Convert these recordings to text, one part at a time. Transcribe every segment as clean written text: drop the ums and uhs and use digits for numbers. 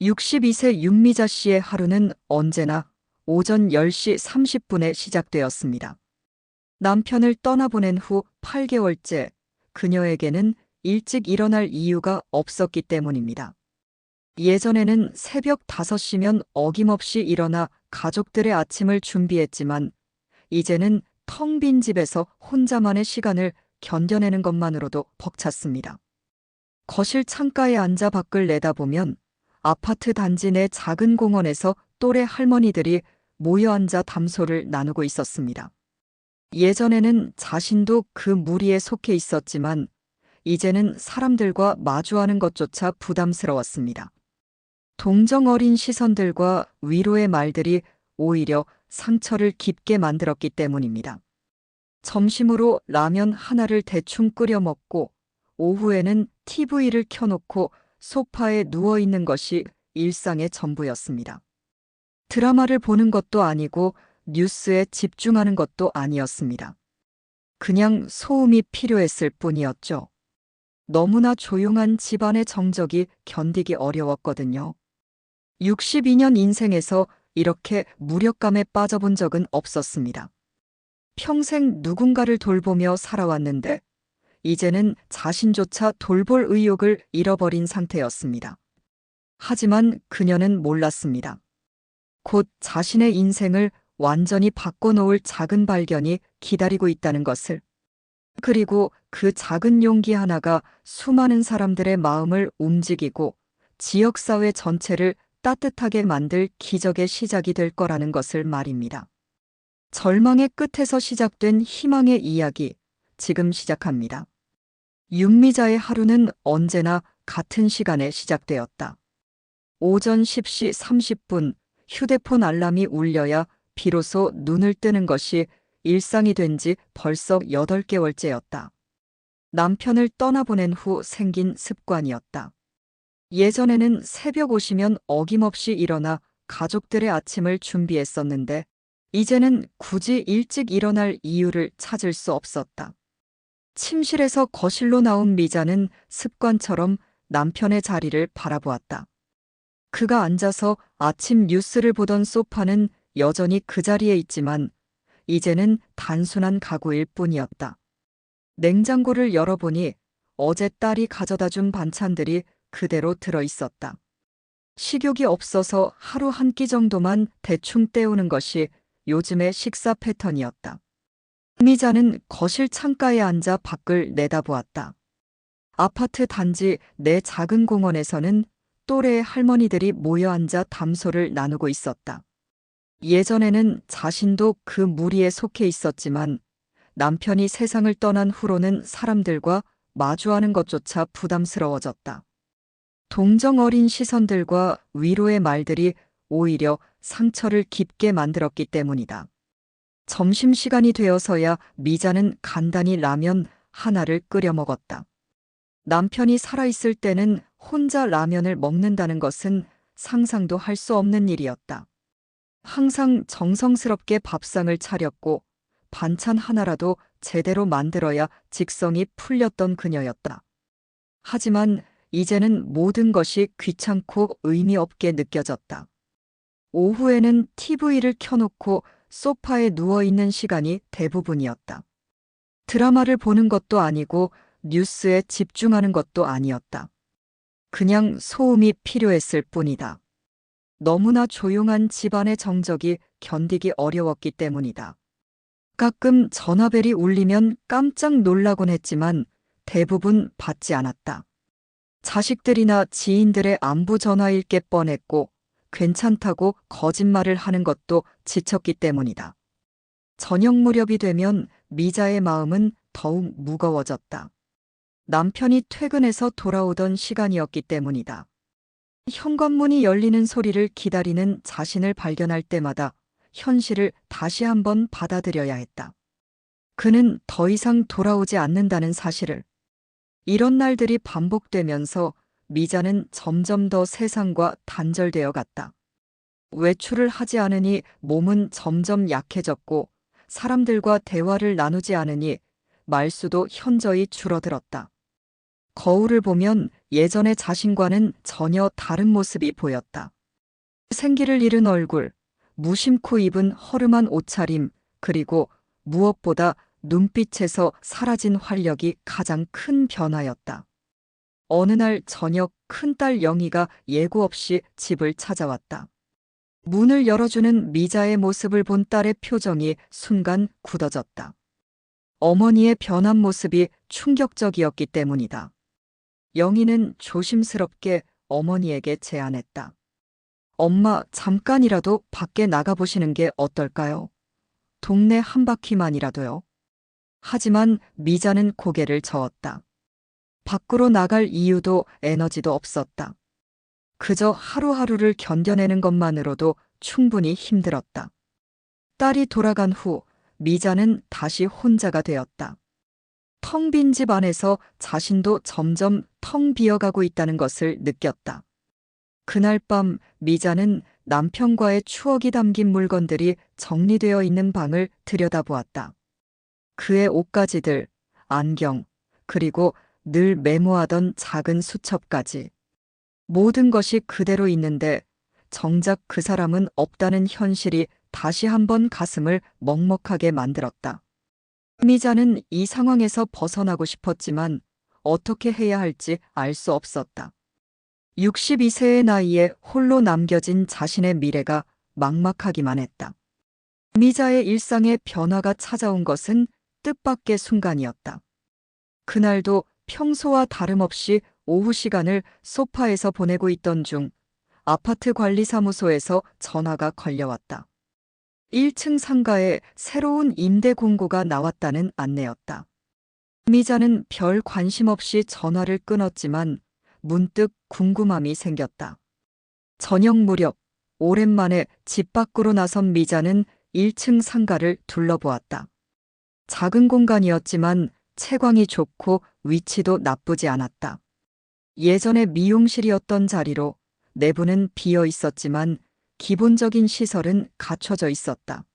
62세 윤미자 씨의 하루는 언제나 오전 10시 30분에 시작되었습니다. 남편을 떠나보낸 후 8개월째 그녀에게는 일찍 일어날 이유가 없었기 때문입니다. 예전에는 새벽 5시면 어김없이 일어나 가족들의 아침을 준비했지만 이제는 텅 빈 집에서 혼자만의 시간을 견뎌내는 것만으로도 벅찼습니다. 거실 창가에 앉아 밖을 내다보면 아파트 단지 내 작은 공원에서 또래 할머니들이 모여 앉아 담소를 나누고 있었습니다. 예전에는 자신도 그 무리에 속해 있었지만 이제는 사람들과 마주하는 것조차 부담스러웠습니다. 동정 어린 시선들과 위로의 말들이 오히려 상처를 깊게 만들었기 때문입니다. 점심으로 라면 하나를 대충 끓여 먹고 오후에는 TV를 켜놓고 소파에 누워 있는 것이 일상의 전부였습니다. 드라마를 보는 것도 아니고 뉴스에 집중하는 것도 아니었습니다. 그냥 소음이 필요했을 뿐이었죠. 너무나 조용한 집안의 정적이 견디기 어려웠거든요. 62년 인생에서 이렇게 무력감에 빠져본 적은 없었습니다. 평생 누군가를 돌보며 살아왔는데 이제는 자신조차 돌볼 의욕을 잃어버린 상태였습니다. 하지만 그녀는 몰랐습니다. 곧 자신의 인생을 완전히 바꿔놓을 작은 발견이 기다리고 있다는 것을. 그리고 그 작은 용기 하나가 수많은 사람들의 마음을 움직이고 지역사회 전체를 따뜻하게 만들 기적의 시작이 될 거라는 것을 말입니다. 절망의 끝에서 시작된 희망의 이야기, 지금 시작합니다. 윤미자의 하루는 언제나 같은 시간에 시작되었다. 오전 10시 30분 휴대폰 알람이 울려야 비로소 눈을 뜨는 것이 일상이 된 지 벌써 8개월째였다. 남편을 떠나보낸 후 생긴 습관이었다. 예전에는 새벽 5시면 어김없이 일어나 가족들의 아침을 준비했었는데 이제는 굳이 일찍 일어날 이유를 찾을 수 없었다. 침실에서 거실로 나온 미자는 습관처럼 남편의 자리를 바라보았다. 그가 앉아서 아침 뉴스를 보던 소파는 여전히 그 자리에 있지만 이제는 단순한 가구일 뿐이었다. 냉장고를 열어보니 어제 딸이 가져다 준 반찬들이 그대로 들어 있었다. 식욕이 없어서 하루 한 끼 정도만 대충 때우는 것이 요즘의 식사 패턴이었다. 미자는 거실 창가에 앉아 밖을 내다보았다. 아파트 단지 내 작은 공원에서는 또래의 할머니들이 모여 앉아 담소를 나누고 있었다. 예전에는 자신도 그 무리에 속해 있었지만 남편이 세상을 떠난 후로는 사람들과 마주하는 것조차 부담스러워졌다. 동정 어린 시선들과 위로의 말들이 오히려 상처를 깊게 만들었기 때문이다. 점심시간이 되어서야 미자는 간단히 라면 하나를 끓여 먹었다. 남편이 살아있을 때는 혼자 라면을 먹는다는 것은 상상도 할 수 없는 일이었다. 항상 정성스럽게 밥상을 차렸고 반찬 하나라도 제대로 만들어야 직성이 풀렸던 그녀였다. 하지만 이제는 모든 것이 귀찮고 의미 없게 느껴졌다. 오후에는 TV를 켜놓고 소파에 누워있는 시간이 대부분이었다. 드라마를 보는 것도 아니고 뉴스에 집중하는 것도 아니었다. 그냥 소음이 필요했을 뿐이다. 너무나 조용한 집안의 정적이 견디기 어려웠기 때문이다. 가끔 전화벨이 울리면 깜짝 놀라곤 했지만 대부분 받지 않았다. 자식들이나 지인들의 안부 전화일 게 뻔했고 괜찮다고 거짓말을 하는 것도 지쳤기 때문이다. 저녁 무렵이 되면 미자의 마음은 더욱 무거워졌다. 남편이 퇴근해서 돌아오던 시간이었기 때문이다. 현관문이 열리는 소리를 기다리는 자신을 발견할 때마다 현실을 다시 한번 받아들여야 했다. 그는 더 이상 돌아오지 않는다는 사실을. 이런 날들이 반복되면서 미자는 점점 더 세상과 단절되어 갔다. 외출을 하지 않으니 몸은 점점 약해졌고 사람들과 대화를 나누지 않으니 말수도 현저히 줄어들었다. 거울을 보면 예전의 자신과는 전혀 다른 모습이 보였다. 생기를 잃은 얼굴, 무심코 입은 허름한 옷차림, 그리고 무엇보다 눈빛에서 사라진 활력이 가장 큰 변화였다. 어느 날 저녁 큰딸 영희가 예고 없이 집을 찾아왔다. 문을 열어주는 미자의 모습을 본 딸의 표정이 순간 굳어졌다. 어머니의 변한 모습이 충격적이었기 때문이다. 영희는 조심스럽게 어머니에게 제안했다. 엄마, 잠깐이라도 밖에 나가보시는 게 어떨까요? 동네 한 바퀴만이라도요. 하지만 미자는 고개를 저었다. 밖으로 나갈 이유도 에너지도 없었다. 그저 하루하루를 견뎌내는 것만으로도 충분히 힘들었다. 딸이 돌아간 후 미자는 다시 혼자가 되었다. 텅 빈 집 안에서 자신도 점점 텅 비어가고 있다는 것을 느꼈다. 그날 밤 미자는 남편과의 추억이 담긴 물건들이 정리되어 있는 방을 들여다보았다. 그의 옷가지들, 안경, 그리고 늘 메모하던 작은 수첩까지. 모든 것이 그대로 있는데 정작 그 사람은 없다는 현실이 다시 한번 가슴을 먹먹하게 만들었다. 미자는 이 상황에서 벗어나고 싶었지만 어떻게 해야 할지 알 수 없었다. 62세의 나이에 홀로 남겨진 자신의 미래가 막막하기만 했다. 미자의 일상에 변화가 찾아온 것은 뜻밖의 순간이었다. 그날도 평소와 다름없이 오후 시간을 소파에서 보내고 있던 중 아파트 관리사무소에서 전화가 걸려왔다. 1층 상가에 새로운 임대 공고가 나왔다는 안내였다. 미자는 별 관심 없이 전화를 끊었지만 문득 궁금함이 생겼다. 저녁 무렵 오랜만에 집 밖으로 나선 미자는 1층 상가를 둘러보았다. 작은 공간이었지만 채광이 좋고 위치도 나쁘지 않았다. 예전에 미용실이었던 자리로 내부는 비어 있었지만 기본적인 시설은 갖춰져 있었다.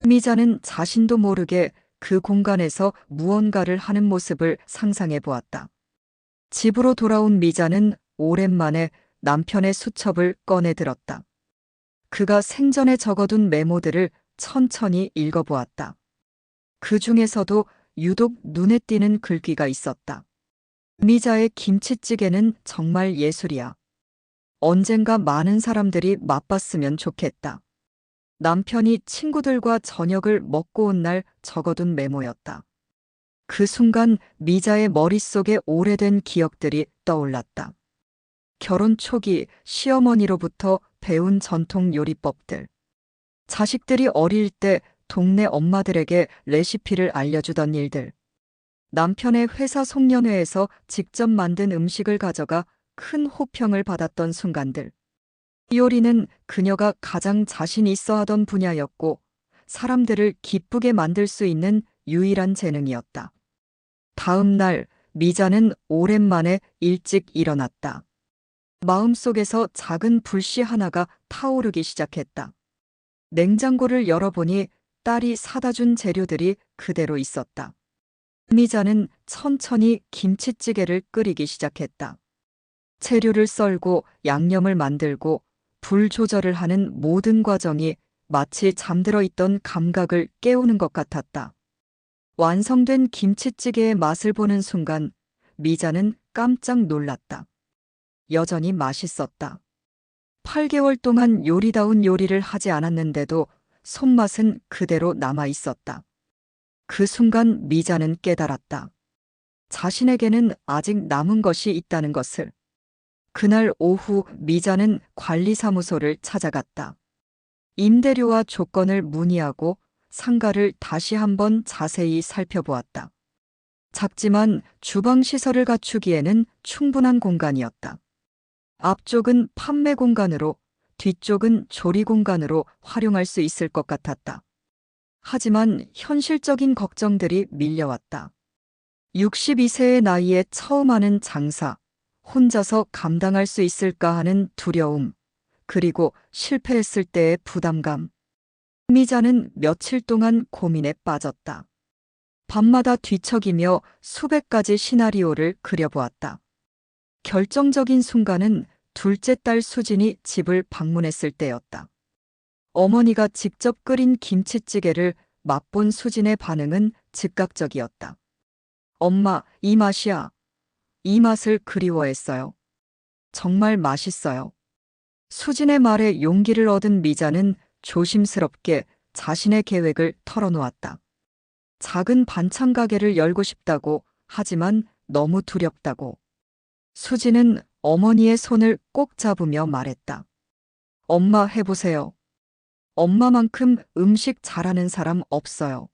미자는 자신도 모르게 그 공간에서 무언가를 하는 모습을 상상해 보았다. 집으로 돌아온 미자는 오랜만에 남편의 수첩을 꺼내 들었다. 그가 생전에 적어둔 메모들을 천천히 읽어보았다. 그 중에서도 유독 눈에 띄는 글귀가 있었다. 미자의 김치찌개는 정말 예술이야. 언젠가 많은 사람들이 맛봤으면 좋겠다. 남편이 친구들과 저녁을 먹고 온 날 적어둔 메모였다. 그 순간 미자의 머릿속에 오래된 기억들이 떠올랐다. 결혼 초기 시어머니로부터 배운 전통 요리법들. 자식들이 어릴 때 동네 엄마들에게 레시피를 알려주던 일들. 남편의 회사 송년회에서 직접 만든 음식을 가져가 큰 호평을 받았던 순간들. 요리는 그녀가 가장 자신 있어 하던 분야였고 사람들을 기쁘게 만들 수 있는 유일한 재능이었다. 다음 날 미자는 오랜만에 일찍 일어났다. 마음속에서 작은 불씨 하나가 타오르기 시작했다. 냉장고를 열어보니 딸이 사다 준 재료들이 그대로 있었다. 미자는 천천히 김치찌개를 끓이기 시작했다. 재료를 썰고 양념을 만들고 불 조절을 하는 모든 과정이 마치 잠들어 있던 감각을 깨우는 것 같았다. 완성된 김치찌개의 맛을 보는 순간 미자는 깜짝 놀랐다. 여전히 맛있었다. 8개월 동안 요리다운 요리를 하지 않았는데도 손맛은 그대로 남아 있었다. 그 순간 미자는 깨달았다. 자신에게는 아직 남은 것이 있다는 것을. 그날 오후 미자는 관리사무소를 찾아갔다. 임대료와 조건을 문의하고 상가를 다시 한번 자세히 살펴보았다. 작지만 주방 시설을 갖추기에는 충분한 공간이었다. 앞쪽은 판매 공간으로, 뒤쪽은 조리 공간으로 활용할 수 있을 것 같았다. 하지만 현실적인 걱정들이 밀려왔다. 62세의 나이에 처음 하는 장사, 혼자서 감당할 수 있을까 하는 두려움, 그리고 실패했을 때의 부담감. 미자는 며칠 동안 고민에 빠졌다. 밤마다 뒤척이며 수백 가지 시나리오를 그려보았다. 결정적인 순간은 둘째 딸 수진이 집을 방문했을 때였다. 어머니가 직접 끓인 김치찌개를 맛본 수진의 반응은 즉각적이었다. 엄마, 이 맛이야. 이 맛을 그리워했어요. 정말 맛있어요. 수진의 말에 용기를 얻은 미자는 조심스럽게 자신의 계획을 털어놓았다. 작은 반찬 가게를 열고 싶다고, 하지만 너무 두렵다고. 수진은 어머니의 손을 꼭 잡으며 말했다. 엄마 해보세요. 엄마만큼 음식 잘하는 사람 없어요.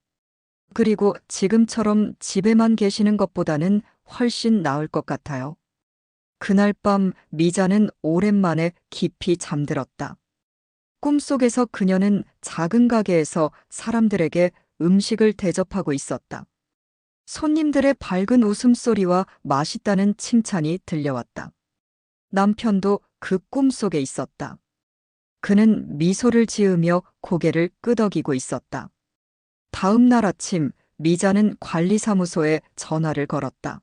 그리고 지금처럼 집에만 계시는 것보다는 훨씬 나을 것 같아요. 그날 밤 미자는 오랜만에 깊이 잠들었다. 꿈속에서 그녀는 작은 가게에서 사람들에게 음식을 대접하고 있었다. 손님들의 밝은 웃음소리와 맛있다는 칭찬이 들려왔다. 남편도 그 꿈속에 있었다. 그는 미소를 지으며 고개를 끄덕이고 있었다. 다음 날 아침 미자는 관리사무소에 전화를 걸었다.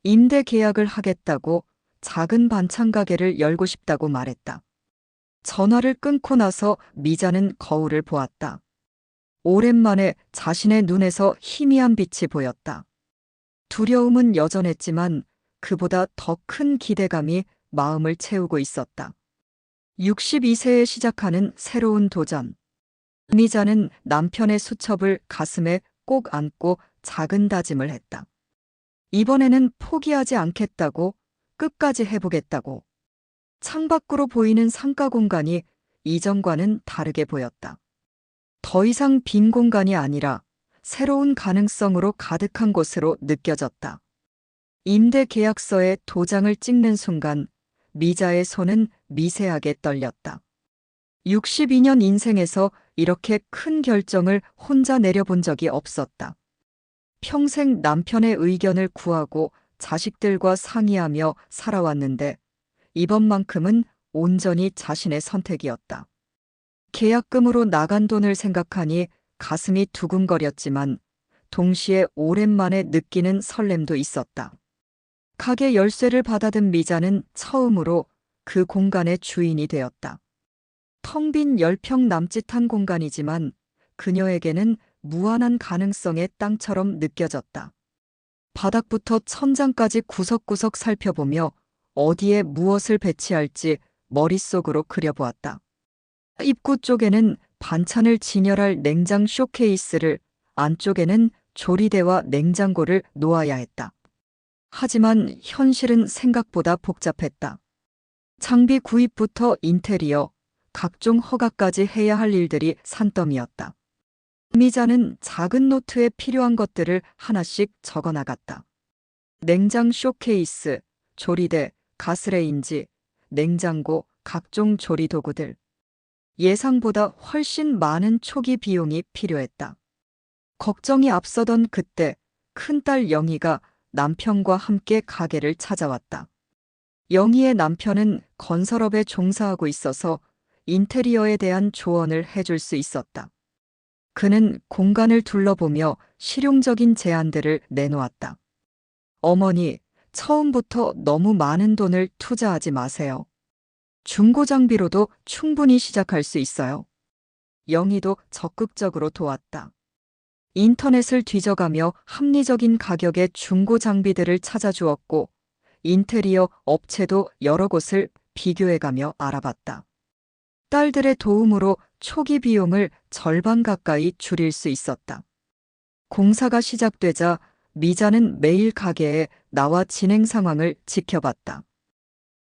임대 계약을 하겠다고, 작은 반찬 가게를 열고 싶다고 말했다. 전화를 끊고 나서 미자는 거울을 보았다. 오랜만에 자신의 눈에서 희미한 빛이 보였다. 두려움은 여전했지만 그보다 더 큰 기대감이 마음을 채우고 있었다. 62세에 시작하는 새로운 도전. 미자는 남편의 수첩을 가슴에 꼭 안고 작은 다짐을 했다. 이번에는 포기하지 않겠다고, 끝까지 해보겠다고. 창밖으로 보이는 상가 공간이 이전과는 다르게 보였다. 더 이상 빈 공간이 아니라 새로운 가능성으로 가득한 곳으로 느껴졌다. 임대 계약서에 도장을 찍는 순간 미자의 손은 미세하게 떨렸다. 62년 인생에서 이렇게 큰 결정을 혼자 내려본 적이 없었다. 평생 남편의 의견을 구하고 자식들과 상의하며 살아왔는데 이번만큼은 온전히 자신의 선택이었다. 계약금으로 나간 돈을 생각하니 가슴이 두근거렸지만 동시에 오랜만에 느끼는 설렘도 있었다. 가게 열쇠를 받아든 미자는 처음으로 그 공간의 주인이 되었다. 텅 빈 10평 남짓한 공간이지만 그녀에게는 무한한 가능성의 땅처럼 느껴졌다. 바닥부터 천장까지 구석구석 살펴보며 어디에 무엇을 배치할지 머릿속으로 그려보았다. 입구 쪽에는 반찬을 진열할 냉장 쇼케이스를, 안쪽에는 조리대와 냉장고를 놓아야 했다. 하지만 현실은 생각보다 복잡했다. 장비 구입부터 인테리어, 각종 허가까지 해야 할 일들이 산더미였다. 미자는 작은 노트에 필요한 것들을 하나씩 적어나갔다. 냉장 쇼케이스, 조리대, 가스레인지, 냉장고, 각종 조리 도구들. 예상보다 훨씬 많은 초기 비용이 필요했다. 걱정이 앞서던 그때 큰딸 영희가 남편과 함께 가게를 찾아왔다. 영희의 남편은 건설업에 종사하고 있어서 인테리어에 대한 조언을 해줄 수 있었다. 그는 공간을 둘러보며 실용적인 제안들을 내놓았다. 어머니, 처음부터 너무 많은 돈을 투자하지 마세요. 중고 장비로도 충분히 시작할 수 있어요. 영희도 적극적으로 도왔다. 인터넷을 뒤져가며 합리적인 가격의 중고 장비들을 찾아주었고, 인테리어 업체도 여러 곳을 비교해가며 알아봤다. 딸들의 도움으로 초기 비용을 절반 가까이 줄일 수 있었다. 공사가 시작되자 미자는 매일 가게에 나와 진행 상황을 지켜봤다.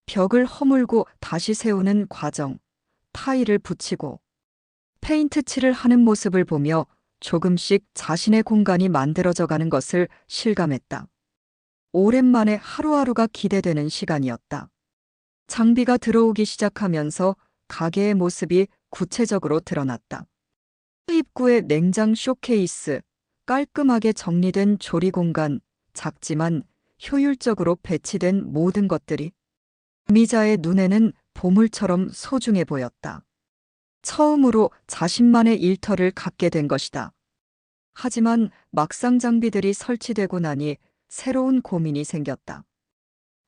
벽을 허물고 다시 세우는 과정, 타일을 붙이고 페인트 칠을 하는 모습을 보며 조금씩 자신의 공간이 만들어져 가는 것을 실감했다. 오랜만에 하루하루가 기대되는 시간이었다. 장비가 들어오기 시작하면서 가게의 모습이 구체적으로 드러났다. 입구에 냉장 쇼케이스, 깔끔하게 정리된 조리 공간, 작지만 효율적으로 배치된 모든 것들이 미자의 눈에는 보물처럼 소중해 보였다. 처음으로 자신만의 일터를 갖게 된 것이다. 하지만 막상 장비들이 설치되고 나니 새로운 고민이 생겼다.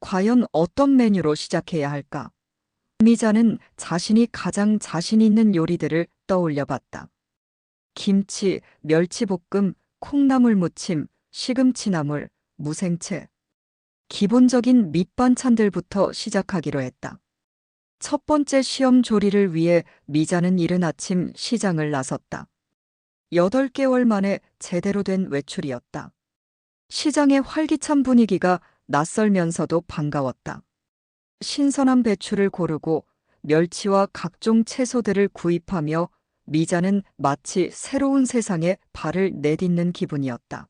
과연 어떤 메뉴로 시작해야 할까? 미자는 자신이 가장 자신 있는 요리들을 떠올려 봤다. 김치, 멸치볶음, 콩나물 무침, 시금치나물, 무생채. 기본적인 밑반찬들부터 시작하기로 했다. 첫 번째 시험 조리를 위해 미자는 이른 아침 시장을 나섰다. 8개월 만에 제대로 된 외출이었다. 시장의 활기찬 분위기가 낯설면서도 반가웠다. 신선한 배추를 고르고 멸치와 각종 채소들을 구입하며 미자는 마치 새로운 세상에 발을 내딛는 기분이었다.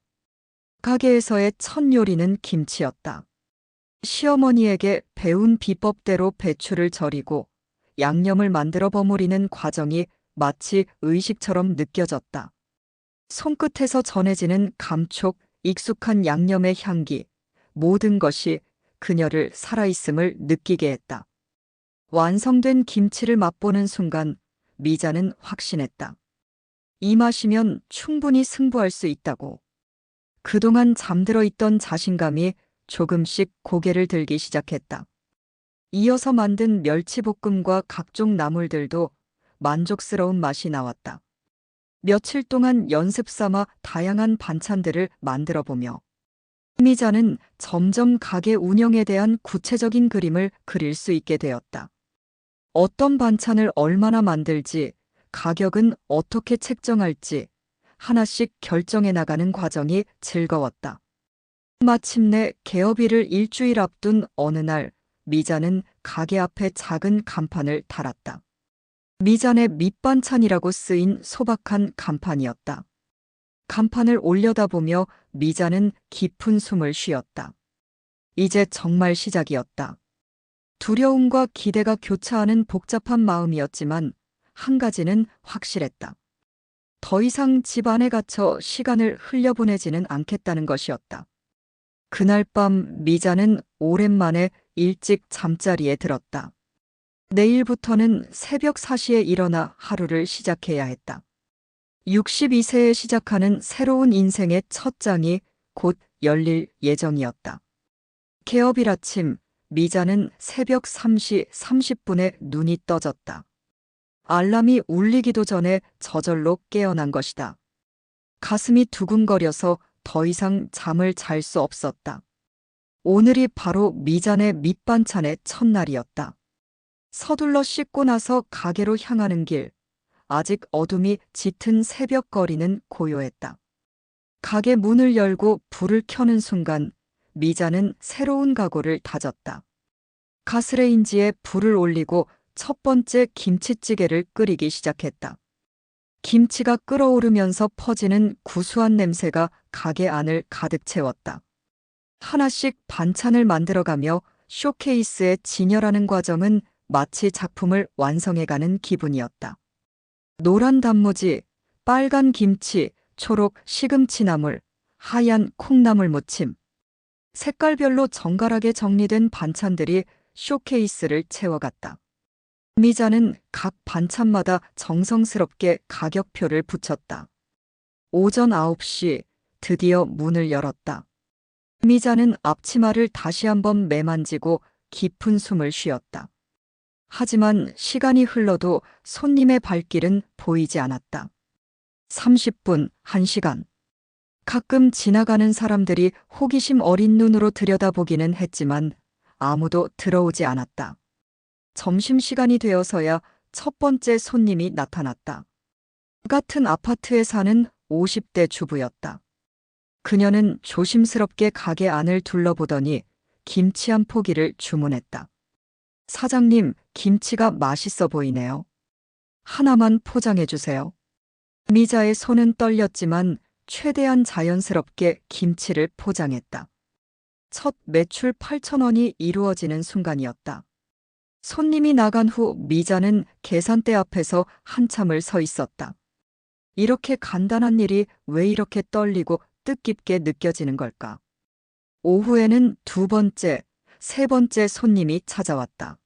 가게에서의 첫 요리는 김치였다. 시어머니에게 배운 비법대로 배추를 절이고 양념을 만들어 버무리는 과정이 마치 의식처럼 느껴졌다. 손끝에서 전해지는 감촉, 익숙한 양념의 향기, 모든 것이 그녀를 살아있음을 느끼게 했다. 완성된 김치를 맛보는 순간 미자는 확신했다. 이 맛이면 충분히 승부할 수 있다고. 그동안 잠들어 있던 자신감이 조금씩 고개를 들기 시작했다. 이어서 만든 멸치볶음과 각종 나물들도 만족스러운 맛이 나왔다. 며칠 동안 연습 삼아 다양한 반찬들을 만들어 보며 미자는 점점 가게 운영에 대한 구체적인 그림을 그릴 수 있게 되었다. 어떤 반찬을 얼마나 만들지, 가격은 어떻게 책정할지 하나씩 결정해 나가는 과정이 즐거웠다. 마침내 개업일을 일주일 앞둔 어느 날 미자는 가게 앞에 작은 간판을 달았다. 미잔의 밑반찬이라고 쓰인 소박한 간판이었다. 간판을 올려다보며 미자는 깊은 숨을 쉬었다. 이제 정말 시작이었다. 두려움과 기대가 교차하는 복잡한 마음이었지만 한 가지는 확실했다. 더 이상 집 안에 갇혀 시간을 흘려보내지는 않겠다는 것이었다. 그날 밤 미자는 오랜만에 일찍 잠자리에 들었다. 내일부터는 새벽 4시에 일어나 하루를 시작해야 했다. 62세에 시작하는 새로운 인생의 첫 장이 곧 열릴 예정이었다. 개업일 아침, 미자는 새벽 3시 30분에 눈이 떠졌다. 알람이 울리기도 전에 저절로 깨어난 것이다. 가슴이 두근거려서 더 이상 잠을 잘 수 없었다. 오늘이 바로 미잔의 밑반찬의 첫날이었다. 서둘러 씻고 나서 가게로 향하는 길, 아직 어둠이 짙은 새벽 거리는 고요했다. 가게 문을 열고 불을 켜는 순간 미자는 새로운 각오를 다졌다. 가스레인지에 불을 올리고 첫 번째 김치찌개를 끓이기 시작했다. 김치가 끓어오르면서 퍼지는 구수한 냄새가 가게 안을 가득 채웠다. 하나씩 반찬을 만들어가며 쇼케이스에 진열하는 과정은 마치 작품을 완성해가는 기분이었다. 노란 단무지, 빨간 김치, 초록 시금치나물, 하얀 콩나물 무침. 색깔별로 정갈하게 정리된 반찬들이 쇼케이스를 채워갔다. 미자는 각 반찬마다 정성스럽게 가격표를 붙였다. 오전 9시 드디어 문을 열었다. 미자는 앞치마를 다시 한번 매만지고 깊은 숨을 쉬었다. 하지만 시간이 흘러도 손님의 발길은 보이지 않았다. 30분, 1시간. 가끔 지나가는 사람들이 호기심 어린 눈으로 들여다보기는 했지만 아무도 들어오지 않았다. 점심시간이 되어서야 첫 번째 손님이 나타났다. 같은 아파트에 사는 50대 주부였다. 그녀는 조심스럽게 가게 안을 둘러보더니 김치 한 포기를 주문했다. 사장님, 김치가 맛있어 보이네요. 하나만 포장해 주세요. 미자의 손은 떨렸지만 최대한 자연스럽게 김치를 포장했다. 첫 매출 8,000원이 이루어지는 순간이었다. 손님이 나간 후 미자는 계산대 앞에서 한참을 서 있었다. 이렇게 간단한 일이 왜 이렇게 떨리고 뜻깊게 느껴지는 걸까? 오후에는 두 번째, 세 번째 손님이 찾아왔다.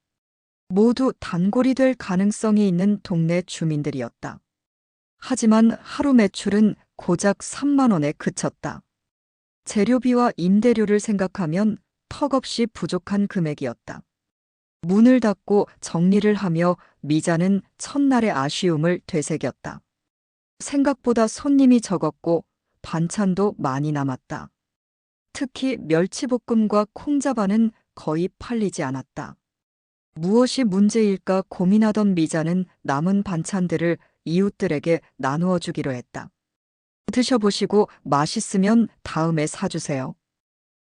모두 단골이 될 가능성이 있는 동네 주민들이었다. 하지만 하루 매출은 고작 3만 원에 그쳤다. 재료비와 임대료를 생각하면 턱없이 부족한 금액이었다. 문을 닫고 정리를 하며 미자는 첫날의 아쉬움을 되새겼다. 생각보다 손님이 적었고 반찬도 많이 남았다. 특히 멸치볶음과 콩자반은 거의 팔리지 않았다. 무엇이 문제일까 고민하던 미자는 남은 반찬들을 이웃들에게 나누어 주기로 했다. 드셔보시고 맛있으면 다음에 사주세요.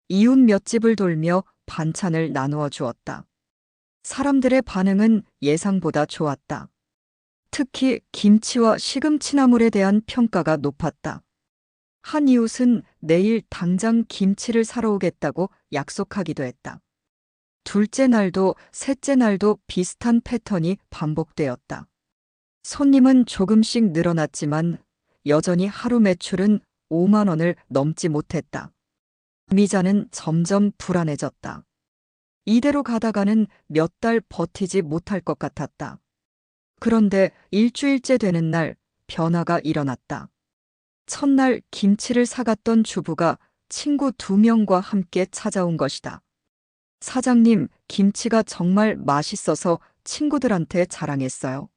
이웃 몇 집을 돌며 반찬을 나누어 주었다. 사람들의 반응은 예상보다 좋았다. 특히 김치와 시금치나물에 대한 평가가 높았다. 한 이웃은 내일 당장 김치를 사러 오겠다고 약속하기도 했다. 둘째 날도 셋째 날도 비슷한 패턴이 반복되었다. 손님은 조금씩 늘어났지만 여전히 하루 매출은 5만 원을 넘지 못했다. 미자는 점점 불안해졌다. 이대로 가다가는 몇 달 버티지 못할 것 같았다. 그런데 일주일째 되는 날 변화가 일어났다. 첫날 김치를 사갔던 주부가 친구 2명과 함께 찾아온 것이다. 사장님, 김치가 정말 맛있어서 친구들한테 자랑했어요.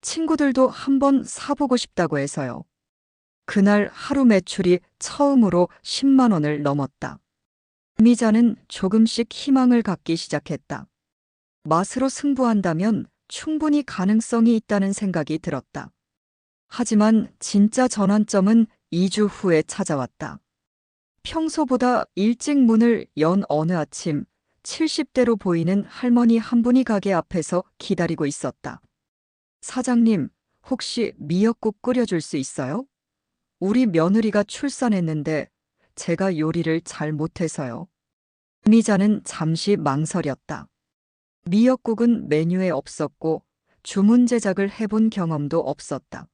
친구들도 한번 사보고 싶다고 해서요. 그날 하루 매출이 처음으로 10만 원을 넘었다. 미자는 조금씩 희망을 갖기 시작했다. 맛으로 승부한다면 충분히 가능성이 있다는 생각이 들었다. 하지만 진짜 전환점은 2주 후에 찾아왔다. 평소보다 일찍 문을 연 어느 아침 70대로 보이는 할머니 한 분이 가게 앞에서 기다리고 있었다. 사장님, 혹시 미역국 끓여줄 수 있어요? 우리 며느리가 출산했는데 제가 요리를 잘 못해서요. 미자는 잠시 망설였다. 미역국은 메뉴에 없었고 주문 제작을 해본 경험도 없었다.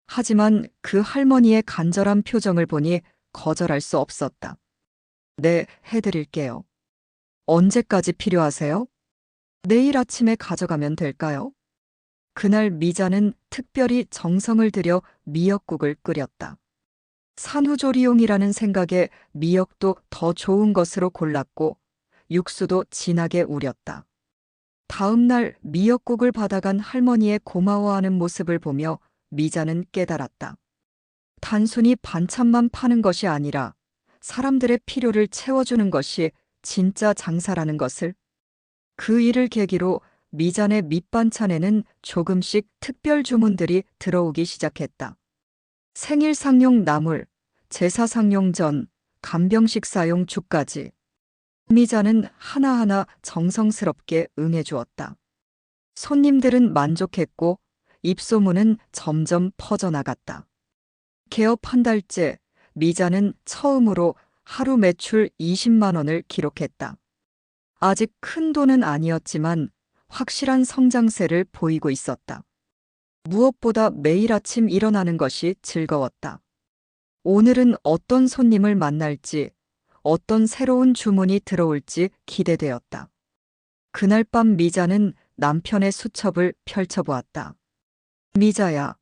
하지만 그 할머니의 간절한 표정을 보니 거절할 수 없었다. 네, 해드릴게요. 언제까지 필요하세요? 내일 아침에 가져가면 될까요? 그날 미자는 특별히 정성을 들여 미역국을 끓였다. 산후조리용이라는 생각에 미역도 더 좋은 것으로 골랐고 육수도 진하게 우렸다. 다음 날 미역국을 받아간 할머니의 고마워하는 모습을 보며 미자는 깨달았다. 단순히 반찬만 파는 것이 아니라 사람들의 필요를 채워주는 것이 진짜 장사라는 것을. 그 일을 계기로 미자네 밑반찬에는 조금씩 특별 주문들이 들어오기 시작했다. 생일상용 나물, 제사상용 전, 간병식사용 죽까지. 미자는 하나하나 정성스럽게 응해주었다. 손님들은 만족했고 입소문은 점점 퍼져나갔다. 개업 한 달째 미자는 처음으로 하루 매출 20만 원을 기록했다. 아직 큰 돈은 아니었지만 확실한 성장세를 보이고 있었다. 무엇보다 매일 아침 일어나는 것이 즐거웠다. 오늘은 어떤 손님을 만날지, 어떤 새로운 주문이 들어올지 기대되었다. 그날 밤 미자는 남편의 수첩을 펼쳐보았다. 미자야,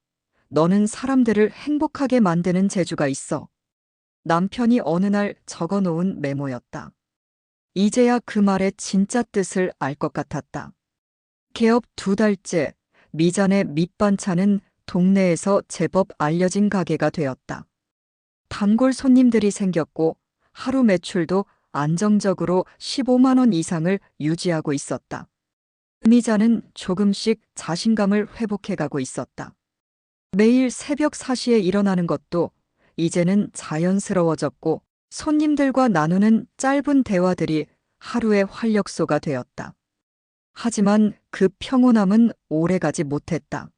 너는 사람들을 행복하게 만드는 재주가 있어. 남편이 어느 날 적어놓은 메모였다. 이제야 그 말의 진짜 뜻을 알 것 같았다. 개업 2달째, 미자네 밑반찬은 동네에서 제법 알려진 가게가 되었다. 단골 손님들이 생겼고 하루 매출도 안정적으로 15만 원 이상을 유지하고 있었다. 미자는 조금씩 자신감을 회복해가고 있었다. 매일 새벽 4시에 일어나는 것도 이제는 자연스러워졌고 손님들과 나누는 짧은 대화들이 하루의 활력소가 되었다. 하지만 그 평온함은 오래가지 못했다.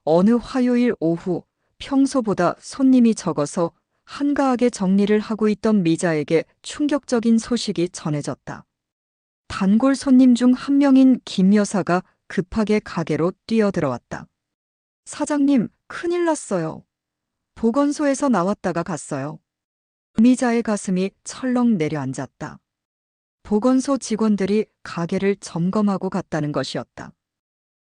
어느 화요일 오후 평소보다 손님이 적어서 한가하게 정리를 하고 있던 미자에게 충격적인 소식이 전해졌다. 단골 손님 중 한 명인 김 여사가 급하게 가게로 뛰어들어왔다. 사장님, 큰일 났어요. 보건소에서 나왔다가 갔어요. 미자의 가슴이 철렁 내려앉았다. 보건소 직원들이 가게를 점검하고 갔다는 것이었다.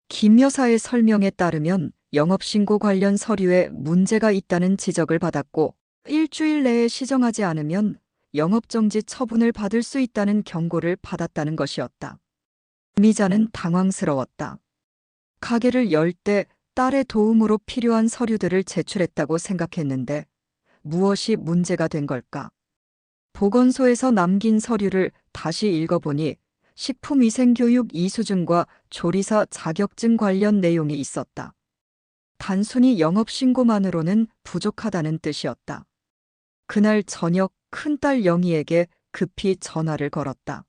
김 여사의 설명에 따르면 영업신고 관련 서류에 문제가 있다는 지적을 받았고 일주일 내에 시정하지 않으면 영업정지 처분을 받을 수 있다는 경고를 받았다는 것이었다. 미자는 당황스러웠다. 가게를 열 때 딸의 도움으로 필요한 서류들을 제출했다고 생각했는데 무엇이 문제가 된 걸까? 보건소에서 남긴 서류를 다시 읽어보니 식품위생교육 이수증과 조리사 자격증 관련 내용이 있었다. 단순히 영업신고만으로는 부족하다는 뜻이었다. 그날 저녁 큰딸 영희에게 급히 전화를 걸었다.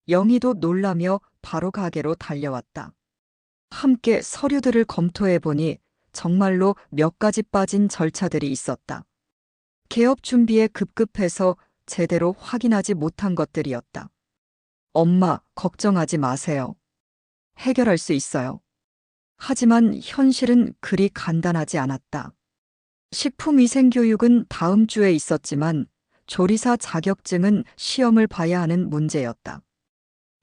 영희도 놀라며 바로 가게로 달려왔다. 함께 서류들을 검토해보니 정말로 몇 가지 빠진 절차들이 있었다. 개업 준비에 급급해서 제대로 확인하지 못한 것들이었다. 엄마, 걱정하지 마세요. 해결할 수 있어요. 하지만 현실은 그리 간단하지 않았다. 식품위생교육은 다음 주에 있었지만 조리사 자격증은 시험을 봐야 하는 문제였다.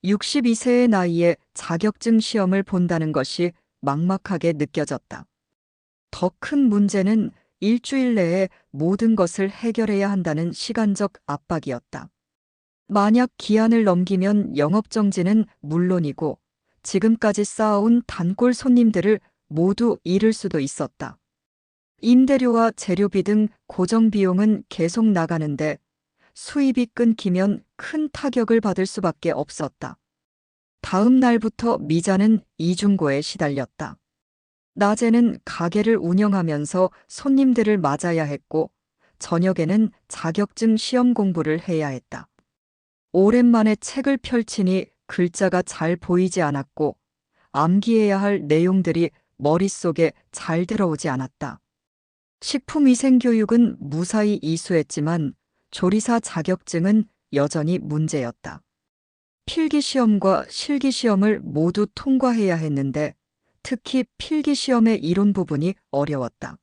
62세의 나이에 자격증 시험을 본다는 것이 막막하게 느껴졌다. 더 큰 문제는 일주일 내에 모든 것을 해결해야 한다는 시간적 압박이었다. 만약 기한을 넘기면 영업정지는 물론이고 지금까지 쌓아온 단골 손님들을 모두 잃을 수도 있었다. 임대료와 재료비 등 고정비용은 계속 나가는데 수입이 끊기면 큰 타격을 받을 수밖에 없었다. 다음 날부터 미자는 이중고에 시달렸다. 낮에는 가게를 운영하면서 손님들을 맞아야 했고 저녁에는 자격증 시험 공부를 해야 했다. 오랜만에 책을 펼치니 글자가 잘 보이지 않았고 암기해야 할 내용들이 머릿속에 잘 들어오지 않았다. 식품위생교육은 무사히 이수했지만 조리사 자격증은 여전히 문제였다. 필기시험과 실기시험을 모두 통과해야 했는데 특히 필기시험의 이론 부분이 어려웠다.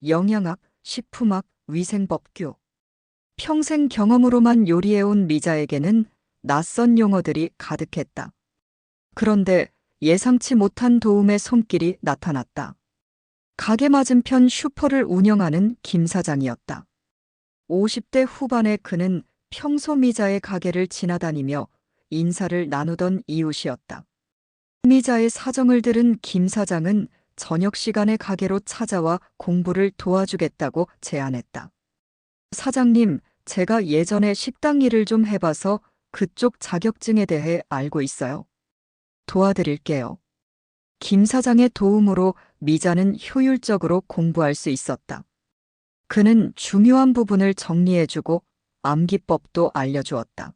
영양학, 식품학, 위생법규. 평생 경험으로만 요리해온 미자에게는 낯선 용어들이 가득했다. 그런데 예상치 못한 도움의 손길이 나타났다. 가게 맞은편 슈퍼를 운영하는 김 사장이었다. 50대 후반의 그는 평소 미자의 가게를 지나다니며 인사를 나누던 이웃이었다. 미자의 사정을 들은 김 사장은 저녁 시간에 가게로 찾아와 공부를 도와주겠다고 제안했다. 사장님, 제가 예전에 식당 일을 좀 해봐서 그쪽 자격증에 대해 알고 있어요. 도와드릴게요. 김 사장의 도움으로 미자는 효율적으로 공부할 수 있었다. 그는 중요한 부분을 정리해주고 암기법도 알려주었다.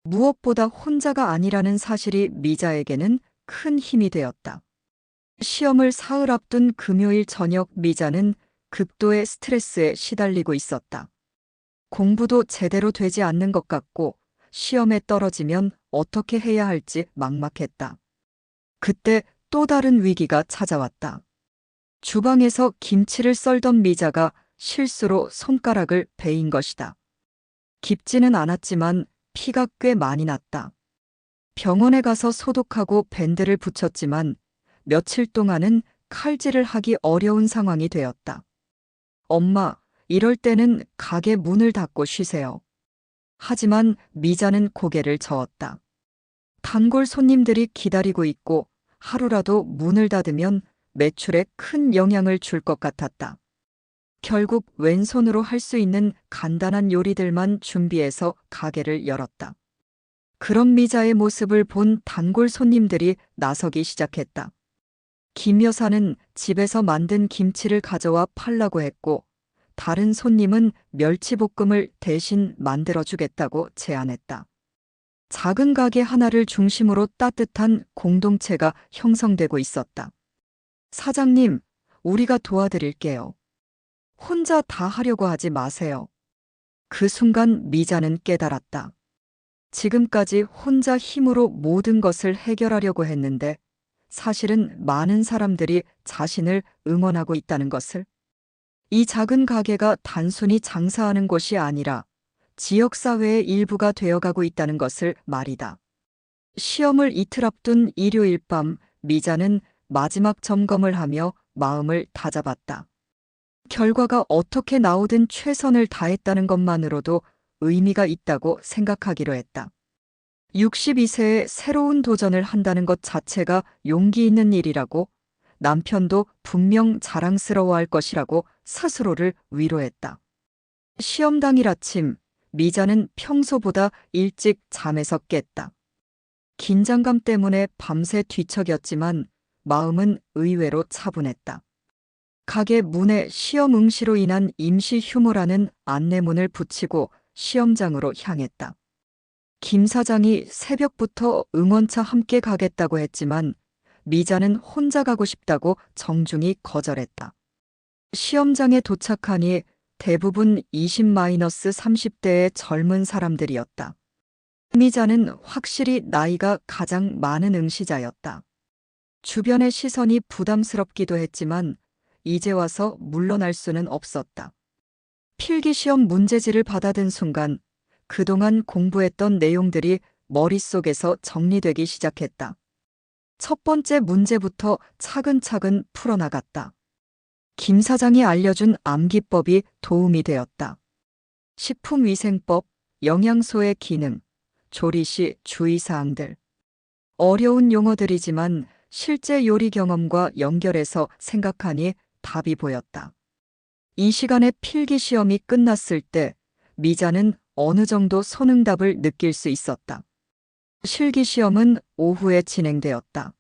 무엇보다 혼자가 아니라는 사실이 미자에게는 큰 힘이 되었다. 시험을 사흘 앞둔 금요일 저녁 미자는 극도의 스트레스에 시달리고 있었다. 공부도 제대로 되지 않는 것 같고 시험에 떨어지면 어떻게 해야 할지 막막했다. 그때 또 다른 위기가 찾아왔다. 주방에서 김치를 썰던 미자가 실수로 손가락을 베인 것이다. 깊지는 않았지만 피가 꽤 많이 났다. 병원에 가서 소독하고 밴드를 붙였지만 며칠 동안은 칼질을 하기 어려운 상황이 되었다. 엄마, 이럴 때는 가게 문을 닫고 쉬세요. 하지만 미자는 고개를 저었다. 단골 손님들이 기다리고 있고 하루라도 문을 닫으면 매출에 큰 영향을 줄 것 같았다. 결국 왼손으로 할 수 있는 간단한 요리들만 준비해서 가게를 열었다. 그런 미자의 모습을 본 단골 손님들이 나서기 시작했다. 김 여사는 집에서 만든 김치를 가져와 팔라고 했고 다른 손님은 멸치볶음을 대신 만들어주겠다고 제안했다. 작은 가게 하나를 중심으로 따뜻한 공동체가 형성되고 있었다. 사장님, 우리가 도와드릴게요. 혼자 다 하려고 하지 마세요. 그 순간 미자는 깨달았다. 지금까지 혼자 힘으로 모든 것을 해결하려고 했는데 사실은 많은 사람들이 자신을 응원하고 있다는 것을. 이 작은 가게가 단순히 장사하는 곳이 아니라 지역사회의 일부가 되어가고 있다는 것을 말이다. 시험을 이틀 앞둔 일요일 밤 미자는 마지막 점검을 하며 마음을 다잡았다. 결과가 어떻게 나오든 최선을 다했다는 것만으로도 의미가 있다고 생각하기로 했다. 62세에 새로운 도전을 한다는 것 자체가 용기 있는 일이라고, 남편도 분명 자랑스러워할 것이라고 스스로를 위로했다. 시험 당일 아침, 미자는 평소보다 일찍 잠에서 깼다. 긴장감 때문에 밤새 뒤척였지만 마음은 의외로 차분했다. 가게 문에 시험 응시로 인한 임시 휴무라는 안내문을 붙이고 시험장으로 향했다. 김 사장이 새벽부터 응원차 함께 가겠다고 했지만 미자는 혼자 가고 싶다고 정중히 거절했다. 시험장에 도착하니 대부분 20-30대의 젊은 사람들이었다. 미자는 확실히 나이가 가장 많은 응시자였다. 주변의 시선이 부담스럽기도 했지만 이제 와서 물러날 수는 없었다. 필기시험 문제지를 받아든 순간 그동안 공부했던 내용들이 머릿속에서 정리되기 시작했다. 첫 번째 문제부터 차근차근 풀어나갔다. 김 사장이 알려준 암기법이 도움이 되었다. 식품위생법, 영양소의 기능, 조리 시 주의사항들. 어려운 용어들이지만 실제 요리 경험과 연결해서 생각하니 답이 보였다. 이 시간에 필기시험이 끝났을 때 미자는 어느 정도 손응답을 느낄 수 있었다. 실기시험은 오후에 진행되었다.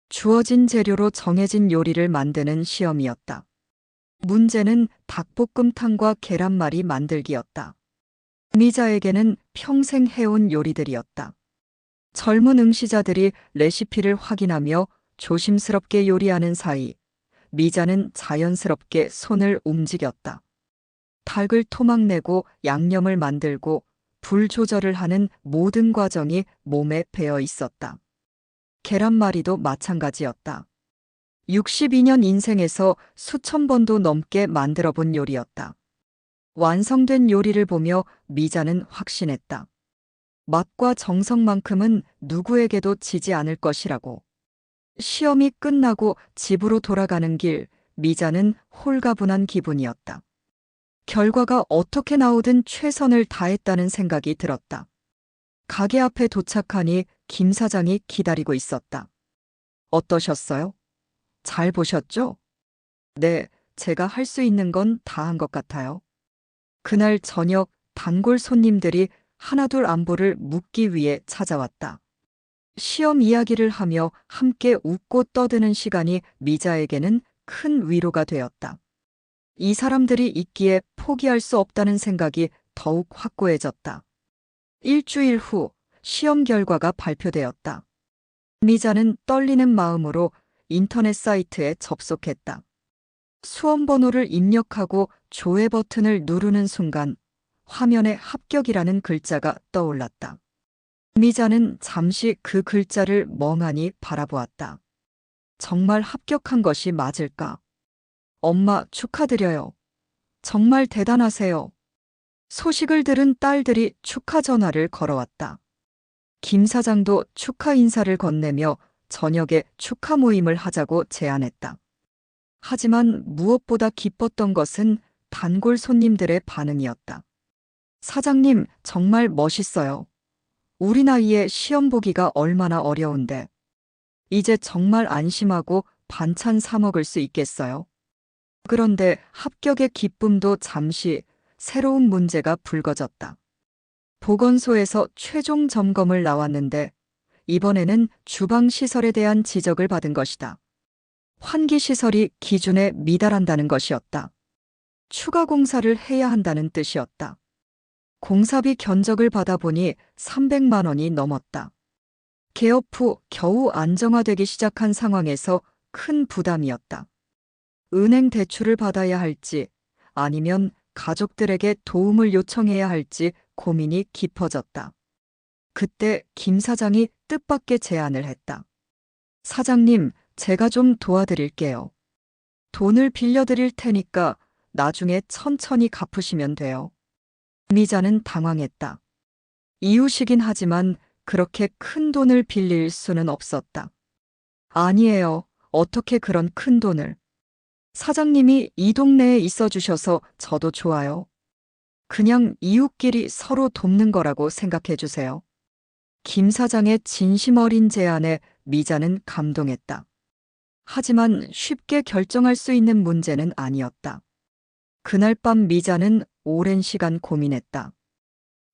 주어진 재료로 정해진 요리를 만드는 시험이었다. 문제는 닭볶음탕과 계란말이 만들기였다. 미자에게는 평생 해온 요리들이었다. 젊은 응시자들이 레시피를 확인하며 조심스럽게 요리하는 사이 미자는 자연스럽게 손을 움직였다. 닭을 토막내고 양념을 만들고 불 조절을 하는 모든 과정이 몸에 배어 있었다. 계란말이도 마찬가지였다. 62년 인생에서 수천 번도 넘게 만들어 본 요리였다. 완성된 요리를 보며 미자는 확신했다. 맛과 정성만큼은 누구에게도 지지 않을 것이라고. 시험이 끝나고 집으로 돌아가는 길, 미자는 홀가분한 기분이었다. 결과가 어떻게 나오든 최선을 다했다는 생각이 들었다. 가게 앞에 도착하니 김 사장이 기다리고 있었다. 어떠셨어요? 잘 보셨죠? 네, 제가 할 수 있는 건 다 한 것 같아요. 그날 저녁 단골 손님들이 하나둘 안부를 묻기 위해 찾아왔다. 시험 이야기를 하며 함께 웃고 떠드는 시간이 미자에게는 큰 위로가 되었다. 이 사람들이 있기에 포기할 수 없다는 생각이 더욱 확고해졌다. 일주일 후 시험 결과가 발표되었다. 미자는 떨리는 마음으로 인터넷 사이트에 접속했다. 수험 번호를 입력하고 조회 버튼을 누르는 순간 화면에 합격이라는 글자가 떠올랐다. 미자는 잠시 그 글자를 멍하니 바라보았다. 정말 합격한 것이 맞을까? 엄마 축하드려요. 정말 대단하세요. 소식을 들은 딸들이 축하 전화를 걸어왔다. 김 사장도 축하 인사를 건네며 저녁에 축하 모임을 하자고 제안했다. 하지만 무엇보다 기뻤던 것은 단골 손님들의 반응이었다. 사장님, 정말 멋있어요. 우리 나이에 시험 보기가 얼마나 어려운데. 이제 정말 안심하고 반찬 사 먹을 수 있겠어요? 그런데 합격의 기쁨도 잠시 새로운 문제가 불거졌다. 보건소에서 최종 점검을 나왔는데 이번에는 주방 시설에 대한 지적을 받은 것이다. 환기 시설이 기준에 미달한다는 것이었다. 추가 공사를 해야 한다는 뜻이었다. 공사비 견적을 받아보니 300만 원이 넘었다. 개업 후 겨우 안정화되기 시작한 상황에서 큰 부담이었다. 은행 대출을 받아야 할지 아니면 가족들에게 도움을 요청해야 할지 고민이 깊어졌다. 그때 김 사장이 뜻밖의 제안을 했다. 사장님, 제가 좀 도와드릴게요. 돈을 빌려드릴 테니까 나중에 천천히 갚으시면 돼요. 미자는 당황했다. 이웃이긴 하지만 그렇게 큰 돈을 빌릴 수는 없었다. 아니에요. 어떻게 그런 큰 돈을? 사장님이 이 동네에 있어 주셔서 저도 좋아요. 그냥 이웃끼리 서로 돕는 거라고 생각해 주세요. 김 사장의 진심 어린 제안에 미자는 감동했다. 하지만 쉽게 결정할 수 있는 문제는 아니었다. 그날 밤 미자는 오랜 시간 고민했다.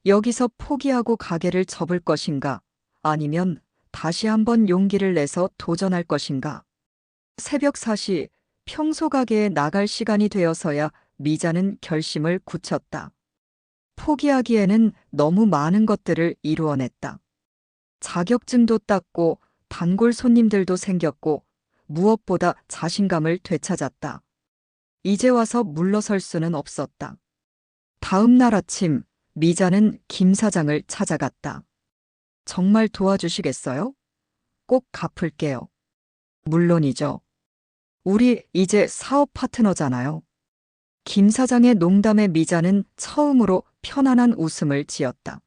여기서 포기하고 가게를 접을 것인가, 아니면 다시 한번 용기를 내서 도전할 것인가. 새벽 4시, 평소 가게에 나갈 시간이 되어서야 미자는 결심을 굳혔다. 포기하기에는 너무 많은 것들을 이루어냈다. 자격증도 땄고, 단골 손님들도 생겼고, 무엇보다 자신감을 되찾았다. 이제 와서 물러설 수는 없었다. 다음 날 아침, 미자는 김 사장을 찾아갔다. 정말 도와주시겠어요? 꼭 갚을게요. 물론이죠. 우리 이제 사업 파트너잖아요. 김 사장의 농담에 미자는 처음으로 편안한 웃음을 지었다.